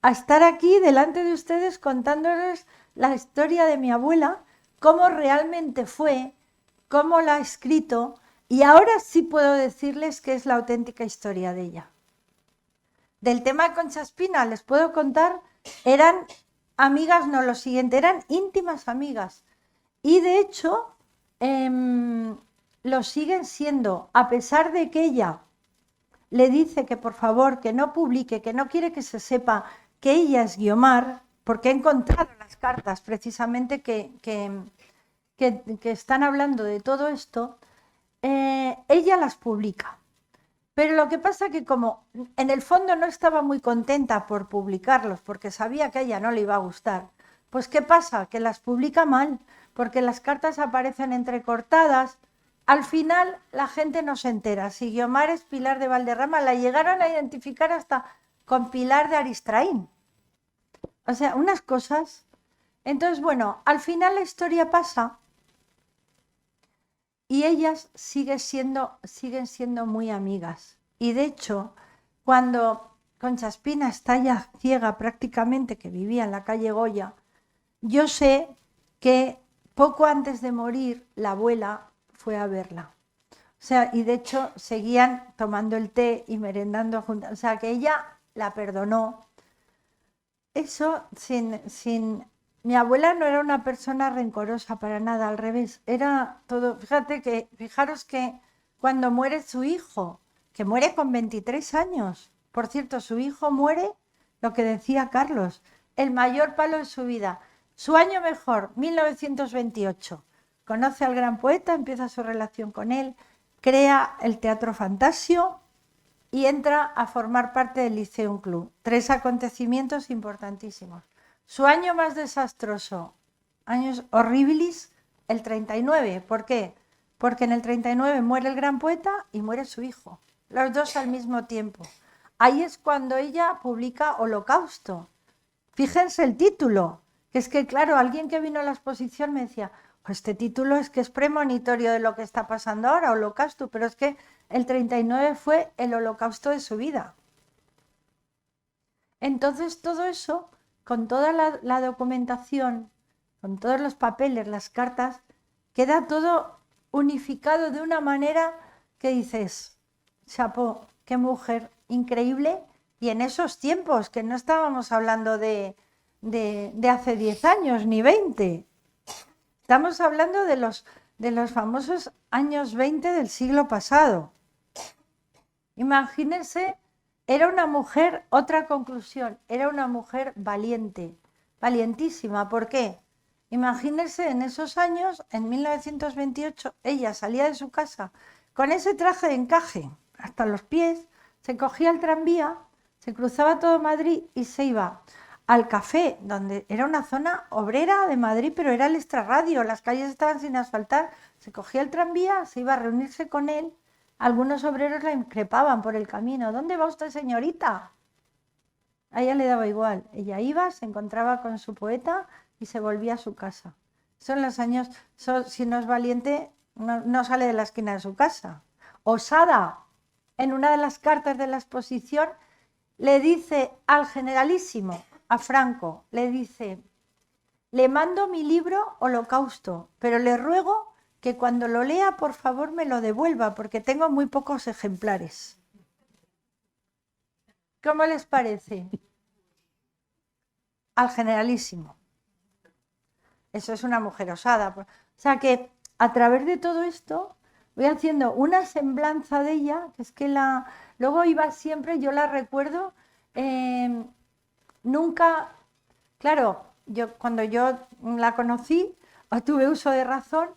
a estar aquí delante de ustedes contándoles la historia de mi abuela, cómo realmente fue, cómo la ha escrito, y ahora sí puedo decirles que es la auténtica historia de ella. Del tema de Concha Espina les puedo contar, eran amigas, no lo siguiente, eran íntimas amigas. Y de hecho, lo siguen siendo, a pesar de que ella le dice que por favor, que no publique, que no quiere que se sepa que ella es Guiomar, porque he encontrado las cartas precisamente que están hablando de todo esto, ella las publica. Pero lo que pasa que como en el fondo no estaba muy contenta por publicarlos, porque sabía que a ella no le iba a gustar, pues ¿qué pasa? Que las publica mal, porque las cartas aparecen entrecortadas. Al final la gente no se entera. Si Guiomar es Pilar de Valderrama, la llegaron a identificar hasta con Pilar de Aristraín. O sea, unas cosas. Entonces, bueno, al final la historia pasa y ellas siguen siendo muy amigas. Y de hecho, cuando Concha Espina está ya ciega prácticamente, que vivía en la calle Goya, yo sé que poco antes de morir la abuela fue a verla. O sea, y de hecho seguían tomando el té y merendando juntas. O sea, que ella la perdonó. Eso sin... Mi abuela no era una persona rencorosa para nada, al revés. Era todo... Fijaros que cuando muere su hijo, que muere con 23 años, por cierto, su hijo muere, lo que decía Carlos, el mayor palo de su vida. Su año mejor, 1928. Conoce al gran poeta, empieza su relación con él, crea el Teatro Fantasio y entra a formar parte del Liceum Club. 3 acontecimientos importantísimos. Su año más desastroso, años horribilis, el 39. ¿Por qué? Porque en el 39 muere el gran poeta y muere su hijo, los dos al mismo tiempo. Ahí es cuando ella publica Holocausto. Fíjense el título, que es que, claro, alguien que vino a la exposición me decía, pues este título es que es premonitorio de lo que está pasando ahora, Holocausto, pero es que el 39 fue el holocausto de su vida. Entonces todo eso, con toda la documentación, con todos los papeles, las cartas, queda todo unificado de una manera que dices, chapo, qué mujer increíble. Y en esos tiempos, que no estábamos hablando de hace 10 años ni 20, estamos hablando de los famosos años 20 del siglo pasado. Imagínense, era una mujer, otra conclusión, era una mujer valiente, valientísima. ¿Por qué? Imagínense, en esos años, en 1928, ella salía de su casa con ese traje de encaje hasta los pies, se cogía el tranvía, se cruzaba todo Madrid y se iba al café, donde era una zona obrera de Madrid, pero era el extrarradio, las calles estaban sin asfaltar, se cogía el tranvía, se iba a reunirse con él. Algunos obreros la increpaban por el camino. ¿Dónde va usted, señorita? A ella le daba igual. Ella iba, se encontraba con su poeta y se volvía a su casa. Son los años, si no es valiente, no sale de la esquina de su casa. Osada, en una de las cartas de la exposición, le dice al generalísimo, a Franco, le dice, le mando mi libro Holocausto, pero le ruego que cuando lo lea, por favor, me lo devuelva, porque tengo muy pocos ejemplares. ¿Cómo les parece? Al generalísimo. Eso es una mujer osada. O sea que a través de todo esto voy haciendo una semblanza de ella, que es que luego iba siempre, yo la recuerdo, nunca, claro, cuando yo la conocí, tuve uso de razón.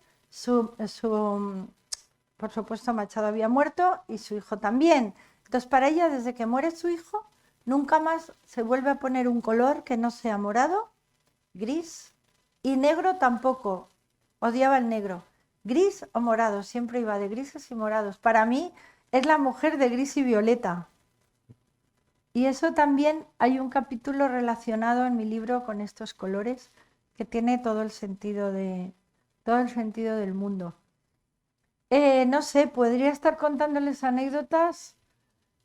Por supuesto, Machado había muerto y su hijo también. Entonces, para ella, desde que muere su hijo, nunca más se vuelve a poner un color que no sea morado, gris, y negro tampoco. Odiaba el negro. Gris o morado, siempre iba de grises y morados. Para mí es la mujer de gris y violeta. Y eso también hay un capítulo relacionado en mi libro con estos colores que tiene todo el sentido del mundo. No sé, podría estar contándoles anécdotas,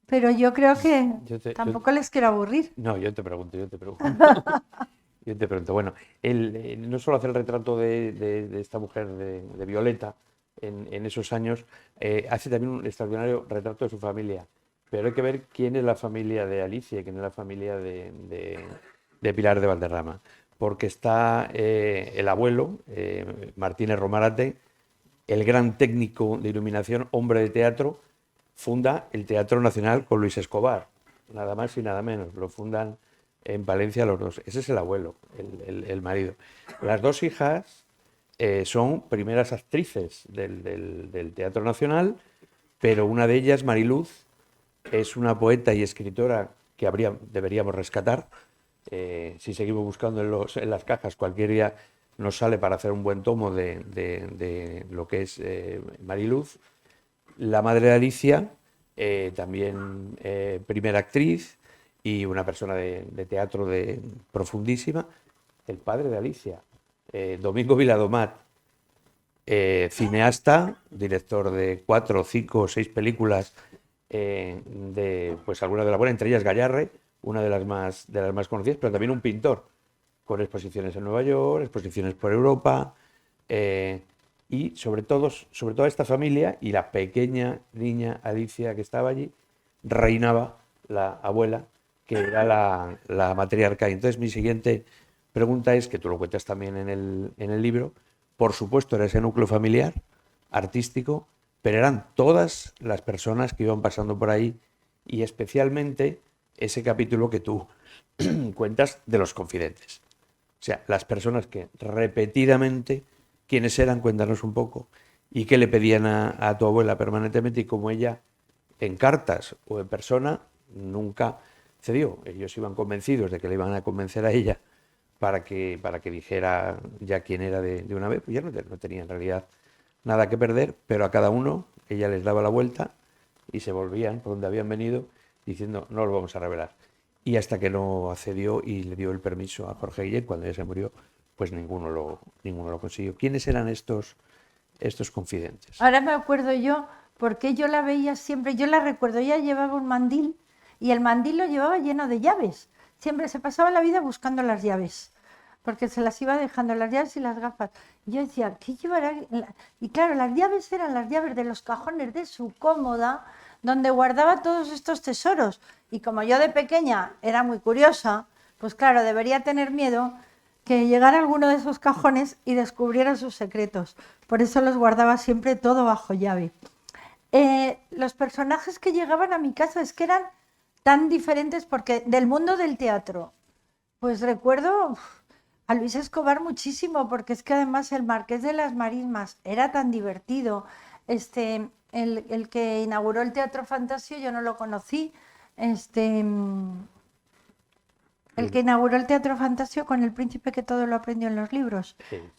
pero yo creo que tampoco les quiero aburrir. No, yo te pregunto. Yo te pregunto, bueno, él no solo hace el retrato de esta mujer de Violeta en esos años, hace también un extraordinario retrato de su familia. Pero hay que ver quién es la familia de Alicia y quién es la familia de Pilar de Valderrama. Porque está el abuelo, Martínez Romarate, el gran técnico de iluminación, hombre de teatro, funda el Teatro Nacional con Luis Escobar, nada más y nada menos. Lo fundan en Palencia los dos. Ese es el abuelo, el marido. Las dos hijas son primeras actrices del Teatro Nacional, pero una de ellas, Mariluz, es una poeta y escritora que deberíamos rescatar. Si seguimos buscando en las cajas, cualquier día nos sale para hacer un buen tomo de lo que es Mariluz. La madre de Alicia, también primera actriz y una persona de teatro profundísima. El padre de Alicia, Domingo Viladomat, cineasta, director de 4, 5 o 6 películas, pues algunas de las buenas, entre ellas Gayarre, una de las más conocidas, pero también un pintor, con exposiciones en Nueva York, exposiciones por Europa, y sobre todo esta familia y la pequeña niña Alicia que estaba allí, reinaba la abuela, que era la matriarca. Y entonces mi siguiente pregunta es, que tú lo cuentas también en el libro, por supuesto era ese núcleo familiar, artístico, pero eran todas las personas que iban pasando por ahí, y especialmente ese capítulo que tú cuentas de los confidentes. O sea, las personas que repetidamente, ¿quiénes eran? Cuéntanos un poco. ¿Y qué le pedían a tu abuela permanentemente? Y cómo ella, en cartas o en persona, nunca cedió. Ellos iban convencidos de que le iban a convencer a ella para que dijera ya quién era de una vez. Pues ya no tenía en realidad nada que perder, pero a cada uno ella les daba la vuelta y se volvían por donde habían venido diciendo, no lo vamos a revelar. Y hasta que no accedió y le dio el permiso a Jorge Guillén, cuando ella se murió, pues ninguno lo consiguió. ¿Quiénes eran estos confidentes? Ahora me acuerdo yo, porque yo la veía siempre, yo la recuerdo, ella llevaba un mandil y el mandil lo llevaba lleno de llaves. Siempre se pasaba la vida buscando las llaves, porque se las iba dejando, las llaves y las gafas. Y yo decía, ¿qué llevará? Y claro, las llaves eran las llaves de los cajones de su cómoda, donde guardaba todos estos tesoros. Y como yo de pequeña era muy curiosa, pues claro, debería tener miedo que llegara alguno de esos cajones y descubriera sus secretos. Por eso los guardaba siempre todo bajo llave. Los personajes que llegaban a mi casa es que eran tan diferentes, porque del mundo del teatro, pues recuerdo a Luis Escobar muchísimo, porque es que además el Marqués de las Marismas era tan divertido. El que inauguró el Teatro Fantasio yo no lo conocí. El que inauguró el Teatro Fantasio con el príncipe que todo lo aprendió en los libros.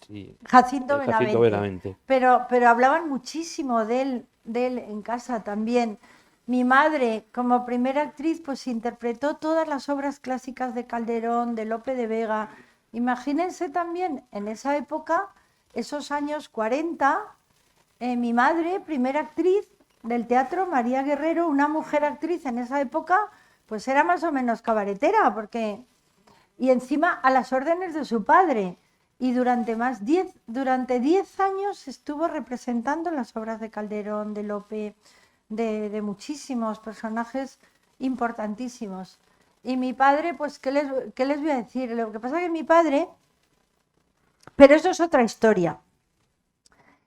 Sí. Jacinto Benavente. Benavente. Pero hablaban muchísimo de él en casa también. Mi madre, como primera actriz, pues interpretó todas las obras clásicas de Calderón, de Lope de Vega. Imagínense también en esa época, esos años 40, mi madre, primera actriz del teatro, María Guerrero, una mujer actriz en esa época, pues era más o menos cabaretera, porque... Y encima a las órdenes de su padre. Y durante 10 años estuvo representando las obras de Calderón, de Lope, de muchísimos personajes importantísimos. Y mi padre, pues, ¿qué les voy a decir? Lo que pasa es que mi padre... Pero eso es otra historia.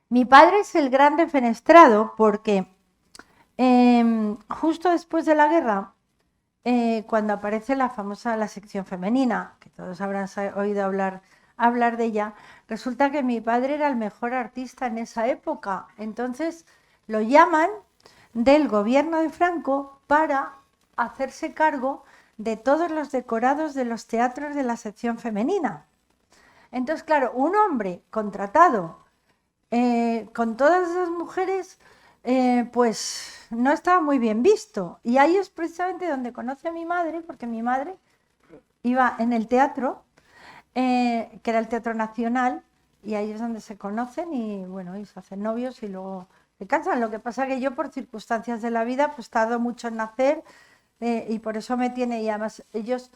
Mi padre es el gran defenestrado porque justo después de la guerra, cuando aparece la sección femenina, que todos habrán oído hablar de ella, resulta que mi padre era el mejor artista en esa época. Entonces lo llaman del gobierno de Franco para hacerse cargo de todos los decorados de los teatros de la sección femenina. Entonces, claro, un hombre contratado con todas esas mujeres, pues no estaba muy bien visto. Y ahí es precisamente donde conoce a mi madre, porque mi madre iba en el teatro, que era el Teatro Nacional, y ahí es donde se conocen y bueno, y se hacen novios y luego se casan. Lo que pasa es que yo por circunstancias de la vida pues tardó mucho en nacer, y por eso me tiene, y además ellos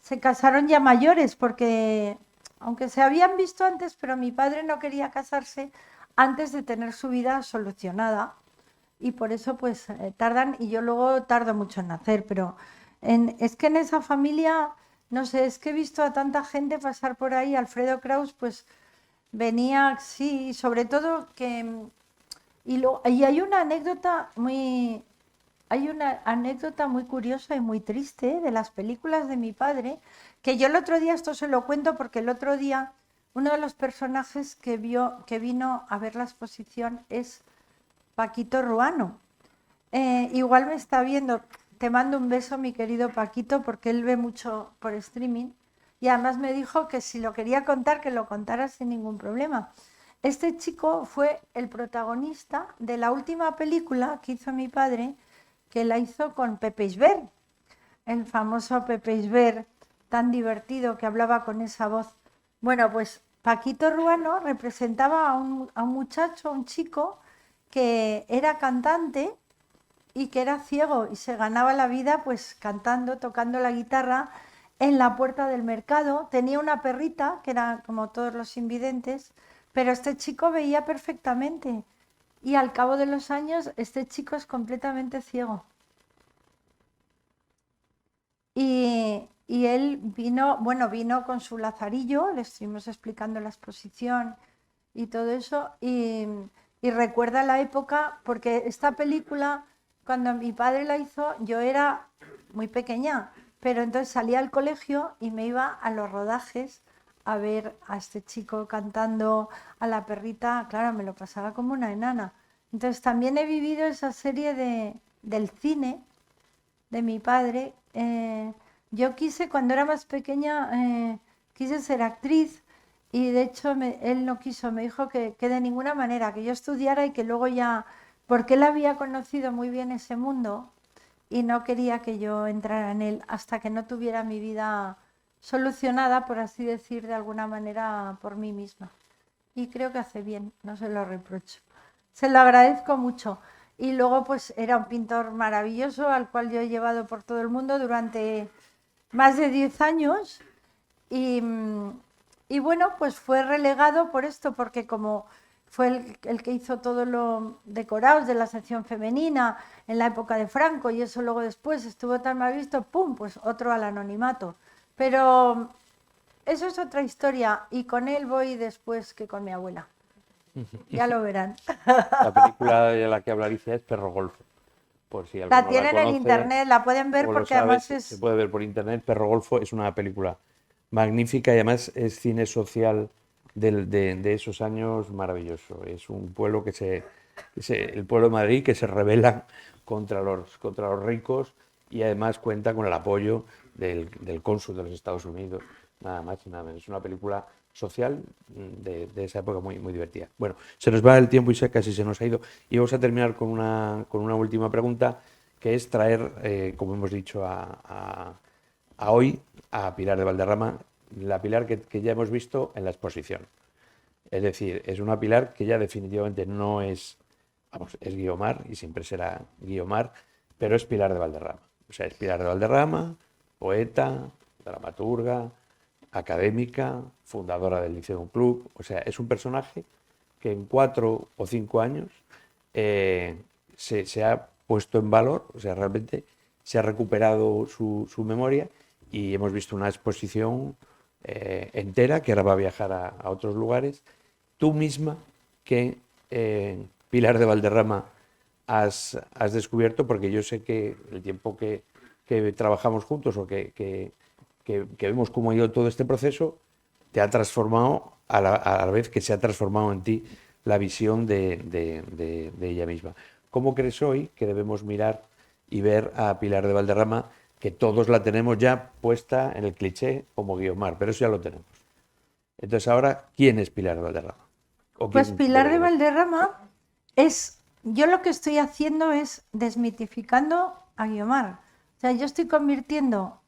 se casaron ya mayores porque aunque se habían visto antes, pero mi padre no quería casarse antes de tener su vida solucionada y por eso pues tardan y yo luego tardo mucho en nacer, pero es que en esa familia, no sé, es que he visto a tanta gente pasar por ahí. Alfredo Kraus pues venía, sí, sobre todo que... Y hay una anécdota muy curiosa y muy triste de las películas de mi padre, que yo el otro día, esto se lo cuento porque el otro día uno de los personajes que vino a ver la exposición es Paquito Ruano. Igual me está viendo, te mando un beso, mi querido Paquito, porque él ve mucho por streaming y además me dijo que si lo quería contar, que lo contara sin ningún problema. Este chico fue el protagonista de la última película que hizo mi padre, que la hizo con Pepe Isbert, el famoso Pepe Isbert, tan divertido que hablaba con esa voz. Bueno, pues Paquito Ruano representaba a un muchacho, a un chico que era cantante y que era ciego y se ganaba la vida pues cantando, tocando la guitarra en la puerta del mercado. Tenía una perrita que era como todos los invidentes, pero este chico veía perfectamente y al cabo de los años este chico es completamente ciego. Y él vino, bueno, vino con su lazarillo, le estuvimos explicando la exposición y todo eso, y recuerda la época, porque esta película, cuando mi padre la hizo, yo era muy pequeña, pero entonces salía al colegio y me iba a los rodajes a ver a este chico cantando, a la perrita, claro, me lo pasaba como una enana. Entonces también he vivido esa serie del cine de mi padre. Yo quise, cuando era más pequeña, quise ser actriz y de hecho él no quiso, me dijo que de ninguna manera, que yo estudiara y que luego ya, porque él había conocido muy bien ese mundo y no quería que yo entrara en él hasta que no tuviera mi vida solucionada, por así decir, de alguna manera por mí misma. Y creo que hace bien, no se lo reprocho. Se lo agradezco mucho. Y luego pues era un pintor maravilloso al cual yo he llevado por todo el mundo durante más de 10 años y bueno, pues fue relegado por esto, porque como fue el que hizo todo lo decorados de la sección femenina en la época de Franco y eso luego después estuvo tan mal visto, ¡pum!, pues otro al anonimato. Pero eso es otra historia y con él voy después que con mi abuela. Ya lo verán. La película de la que habla Alicia es Perro Golfo. Por si alguno La tienen conoce, en internet, la pueden ver o lo porque sabe, además se es... puede ver por internet. Perro Golfo es una película magnífica y además es cine social de esos años maravilloso. Es un pueblo el pueblo de Madrid que se rebela contra los ricos y además cuenta con el apoyo del cónsul de los Estados Unidos, nada más y nada menos. Es una película social de esa época muy, muy divertida. Bueno, se nos va el tiempo y casi se nos ha ido. Y vamos a terminar con una última pregunta, que es traer, como hemos dicho, a hoy a Pilar de Valderrama, la Pilar que ya hemos visto en la exposición. Es decir, es una Pilar que ya definitivamente no es, vamos, es Guiomar y siempre será Guiomar, pero es Pilar de Valderrama. O sea, es Pilar de Valderrama, poeta, dramaturga, académica, fundadora del Liceo Club. O sea, es un personaje que en 4 o 5 años se ha puesto en valor, o sea, realmente se ha recuperado su memoria y hemos visto una exposición entera que ahora va a viajar a otros lugares. Tú misma, que Pilar de Valderrama has descubierto, porque yo sé que el tiempo que trabajamos juntos o que vemos cómo ha ido todo este proceso, te ha transformado a la vez que se ha transformado en ti la visión de ella misma. ¿Cómo crees hoy que debemos mirar y ver a Pilar de Valderrama, que todos la tenemos ya puesta en el cliché como Guiomar, pero eso ya lo tenemos? Entonces ahora, ¿quién es Pilar de Valderrama? Pues Pilar de Valderrama es yo lo que estoy haciendo es desmitificando a Guiomar. O sea, yo estoy convirtiendo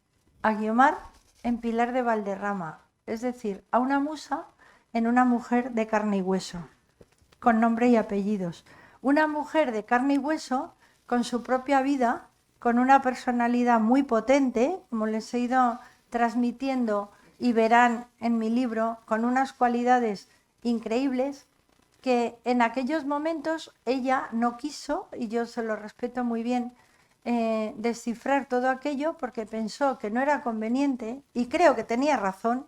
a Guiomar en Pilar de Valderrama, es decir, a una musa en una mujer de carne y hueso, con nombre y apellidos. Una mujer de carne y hueso, con su propia vida, con una personalidad muy potente, como les he ido transmitiendo y verán en mi libro, con unas cualidades increíbles que en aquellos momentos ella no quiso, y yo se lo respeto muy bien, descifrar todo aquello porque pensó que no era conveniente, y creo que tenía razón,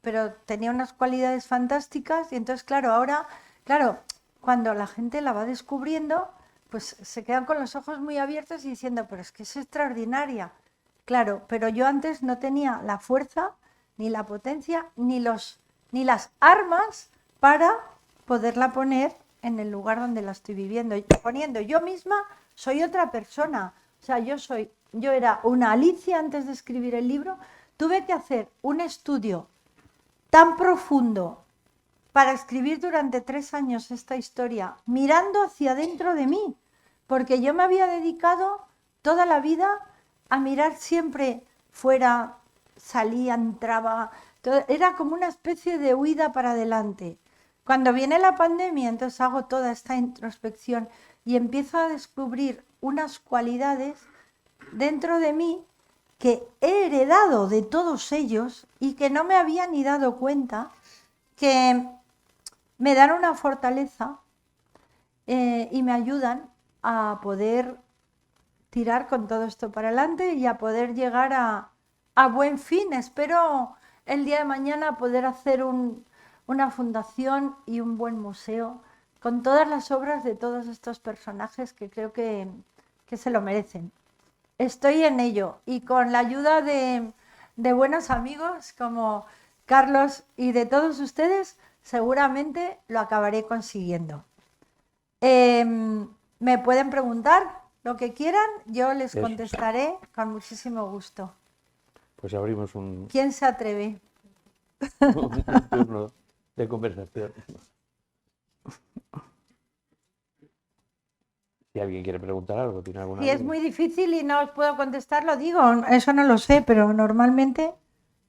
pero tenía unas cualidades fantásticas, y entonces claro, cuando la gente la va descubriendo, pues se quedan con los ojos muy abiertos y diciendo, pero es que es extraordinaria. Claro, pero yo antes no tenía la fuerza, ni la potencia, ni las armas para poderla poner en el lugar donde la estoy viviendo. Poniendo yo misma, soy otra persona. O sea, yo era una Alicia antes de escribir el libro. Tuve que hacer un estudio tan profundo para escribir durante 3 años esta historia, mirando hacia dentro de mí, porque yo me había dedicado toda la vida a mirar siempre fuera, salía, entraba, era como una especie de huida para adelante. Cuando viene la pandemia, entonces hago toda esta introspección y empiezo a descubrir unas cualidades dentro de mí que he heredado de todos ellos y que no me había ni dado cuenta, que me dan una fortaleza y me ayudan a poder tirar con todo esto para adelante y a poder llegar a buen fin. Espero el día de mañana poder hacer una fundación y un buen museo con todas las obras de todos estos personajes que creo que se lo merecen. Estoy en ello y con la ayuda de buenos amigos como Carlos y de todos ustedes, seguramente lo acabaré consiguiendo. Me pueden preguntar lo que quieran, yo les contestaré con muchísimo gusto. Pues abrimos un ¿Quién se atreve? turno de conversación. Si alguien quiere preguntar algo, tiene alguna Si es duda. muy difícil y no os puedo contestar, lo digo. Eso no lo sé, pero normalmente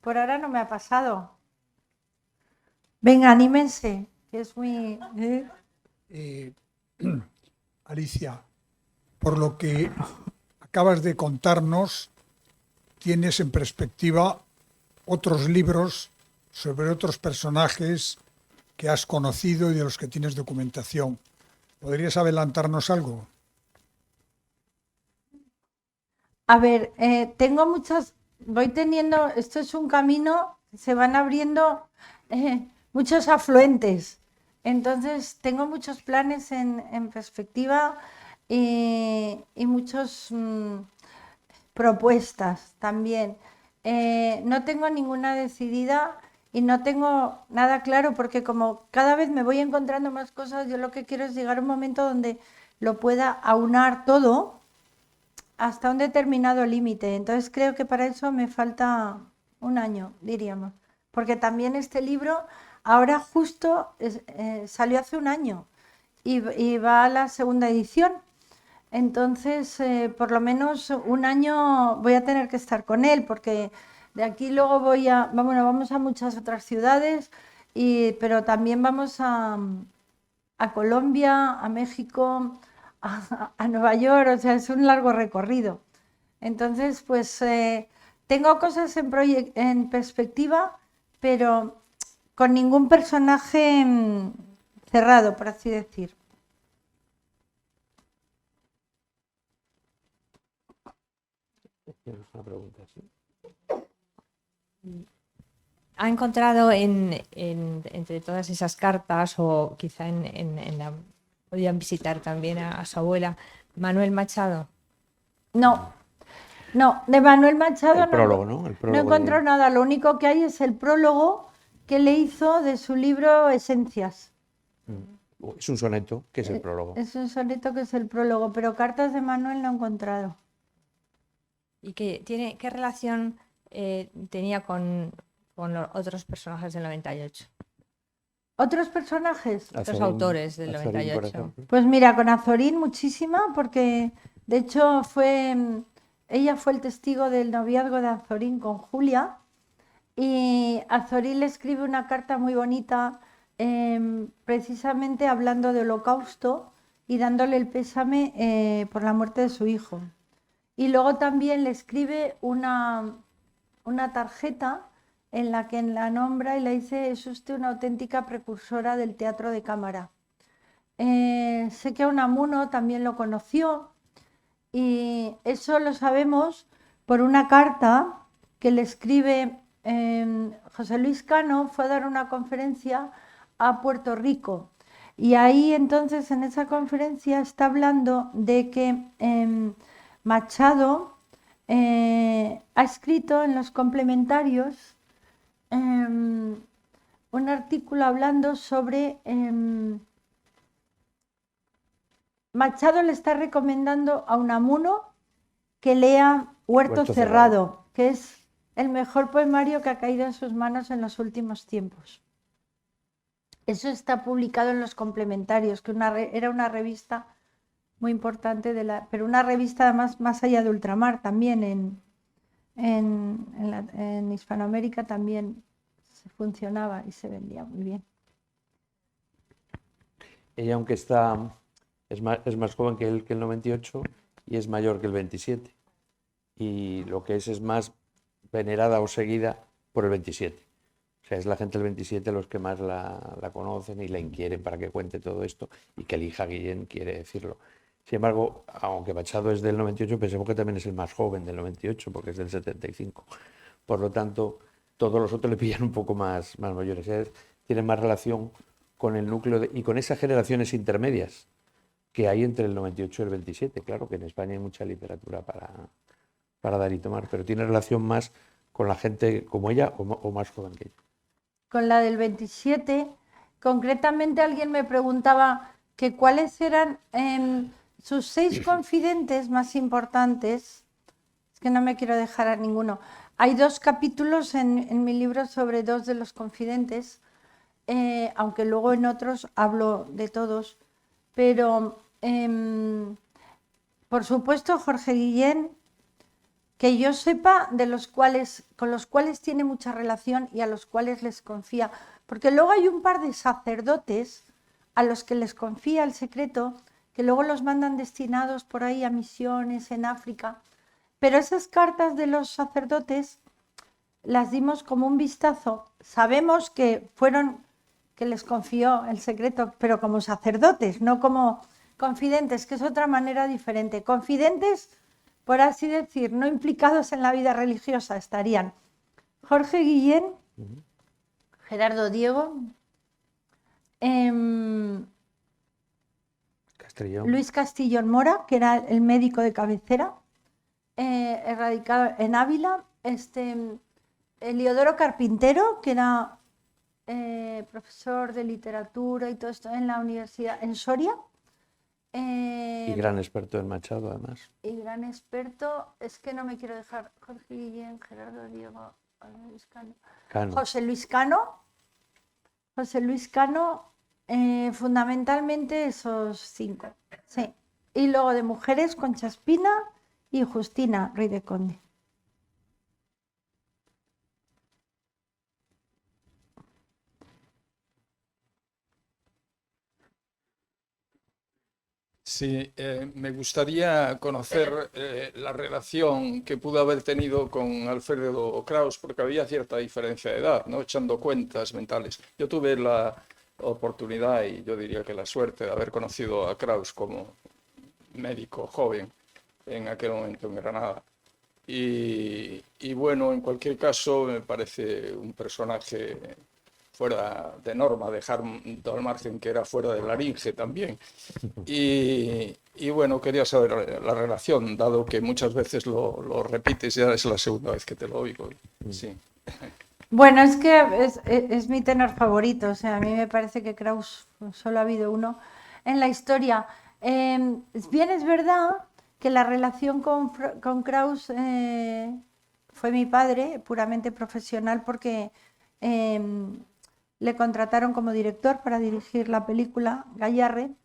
por ahora no me ha pasado. Venga, anímense, que es muy... Alicia, por lo que acabas de contarnos, tienes en perspectiva otros libros sobre otros personajes que has conocido y de los que tienes documentación. ¿Podrías adelantarnos algo? A ver, tengo muchas, voy teniendo, esto es un camino, se van abriendo muchos afluentes. Entonces, tengo muchos planes en perspectiva y muchas propuestas también. No tengo ninguna decidida y no tengo nada claro porque como cada vez me voy encontrando más cosas, yo lo que quiero es llegar a un momento donde lo pueda aunar todo hasta un determinado límite. Entonces creo que para eso me falta un año, diríamos. Porque también este libro ahora justo salió hace un año y va a la segunda edición. Entonces, por lo menos un año voy a tener que estar con él, porque de aquí luego vamos a muchas otras ciudades, pero también vamos a Colombia, a México, a Nueva York, o sea, es un largo recorrido. Entonces, pues tengo cosas en perspectiva, pero con ningún personaje cerrado, por así decir. Tienes una pregunta, ¿sí? ¿Ha encontrado entre todas esas cartas o quizá podían visitar también a su abuela, Manuel Machado? No, de Manuel Machado El prólogo, ¿no? El prólogo no encontró nada. Lo único que hay es el prólogo que le hizo de su libro Esencias. Es un soneto, que es el prólogo. Es un soneto que es el prólogo, pero cartas de Manuel no he encontrado. ¿Y qué relación tenía con los otros personajes del 98? ¿Otros personajes? Los Azorín- autores del Azorín, por 98. ejemplo. Pues mira, con Azorín muchísima, porque de hecho ella fue el testigo del noviazgo de Azorín con Julia, y Azorín le escribe una carta muy bonita, precisamente hablando de Holocausto y dándole el pésame por la muerte de su hijo. Y luego también le escribe una tarjeta en la que la nombra y le dice: es usted una auténtica precursora del teatro de cámara. Sé que a Unamuno también lo conoció, y eso lo sabemos por una carta que le escribe José Luis Cano. Fue a dar una conferencia a Puerto Rico, y ahí entonces en esa conferencia está hablando de que Machado ha escrito en los complementarios un artículo hablando sobre... Machado le está recomendando a Unamuno que lea Huerto Huerto Cerrado, que es el mejor poemario que ha caído en sus manos en los últimos tiempos. Eso está publicado en Los Complementarios, que era una revista muy importante, pero una revista además más allá de ultramar, también en Hispanoamérica también se funcionaba y se vendía muy bien. Ella, aunque es más joven que el 98 y es mayor que el 27. Y lo que es más venerada o seguida por el 27. O sea, es la gente del 27 los que más la conocen y la inquieren para que cuente todo esto, y que elija Guillén quiere decirlo. Sin embargo, aunque Machado es del 98, pensemos que también es el más joven del 98, porque es del 75. Por lo tanto, todos los otros le pillan un poco más mayores. Tienen más relación con el núcleo y con esas generaciones intermedias que hay entre el 98 y el 27. Claro que en España hay mucha literatura para dar y tomar, pero tiene relación más con la gente como ella o más joven que ella. Con la del 27, concretamente alguien me preguntaba que cuáles eran sus 6 confidentes más importantes. Es que no me quiero dejar a ninguno. Hay 2 capítulos en mi libro sobre 2 de los confidentes, aunque luego en otros hablo de todos, pero por supuesto Jorge Guillén, que yo sepa, con los cuales tiene mucha relación y a los cuales les confía, porque luego hay un par de sacerdotes a los que les confía el secreto, que luego los mandan destinados por ahí a misiones en África, pero esas cartas de los sacerdotes las dimos como un vistazo. Sabemos que les confió el secreto, pero como sacerdotes, no como confidentes, que es otra manera diferente. Confidentes, por así decir, no implicados en la vida religiosa, estarían Jorge Guillén, Gerardo Diego, Luis Castellón Mora, que era el médico de cabecera, radicado en Ávila, Eliodoro Carpintero, que era profesor de literatura y todo esto en la universidad, en Soria. Y gran experto en Machado, además. Y gran experto, es que no me quiero dejar, Jorge Guillén, Gerardo Diego, Luis Cano. José Luis Cano. José Luis Cano, fundamentalmente esos 5. Sí. Y luego de mujeres, Concha Espina y Justina Rey de Conde. Sí, me gustaría conocer la relación que pudo haber tenido con Alfredo Kraus, porque había cierta diferencia de edad, ¿no? Echando cuentas mentales. Yo tuve la oportunidad y yo diría que la suerte de haber conocido a Kraus como médico joven en aquel momento en Granada. Y bueno, en cualquier caso me parece un personaje fuera de norma, dejar todo al margen que era fuera de laringe también. Y bueno, quería saber la relación, dado que muchas veces lo repites, ya es la segunda vez que te lo oigo. Sí. Bueno, es que es mi tenor favorito, o sea, a mí me parece que Kraus solo ha habido uno en la historia. Bien, es verdad que la relación con Kraus fue mi padre, puramente profesional, porque le contrataron como director para dirigir la película Gayarre,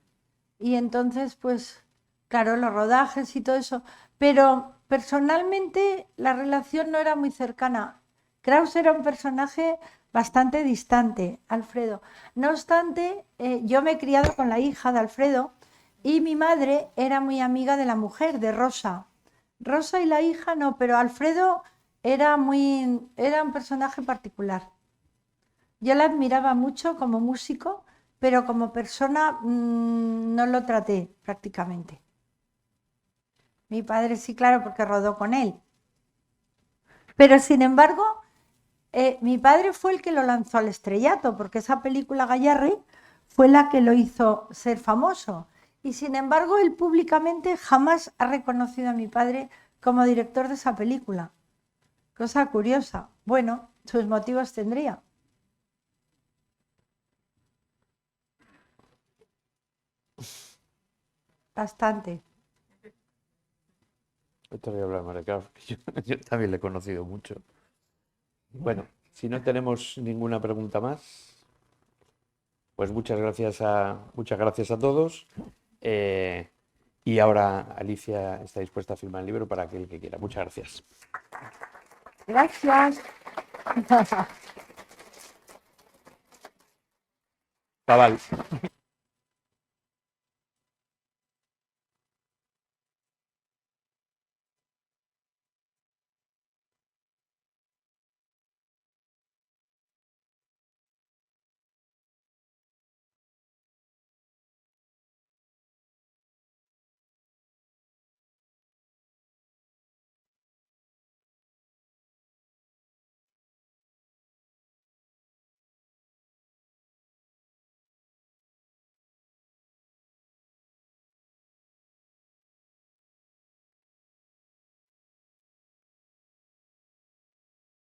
y entonces, pues, claro, los rodajes y todo eso, pero personalmente la relación no era muy cercana. Kraus era un personaje bastante distante, Alfredo. No obstante, yo me he criado con la hija de Alfredo y mi madre era muy amiga de la mujer, de Rosa. Rosa y la hija no, pero Alfredo era un personaje particular. Yo la admiraba mucho como músico, pero como persona no lo traté prácticamente. Mi padre sí, claro, porque rodó con él. Pero sin embargo, mi padre fue el que lo lanzó al estrellato, porque esa película Gayarre fue la que lo hizo ser famoso. Y sin embargo, él públicamente jamás ha reconocido a mi padre como director de esa película. Cosa curiosa. Bueno, sus motivos tendría. Bastante. Esto voy a hablar más de Kraus, que yo también le he conocido mucho. Bueno, si no tenemos ninguna pregunta más, pues muchas gracias a todos. Y ahora Alicia está dispuesta a firmar el libro para aquel que quiera. Muchas gracias. Gracias. Paval.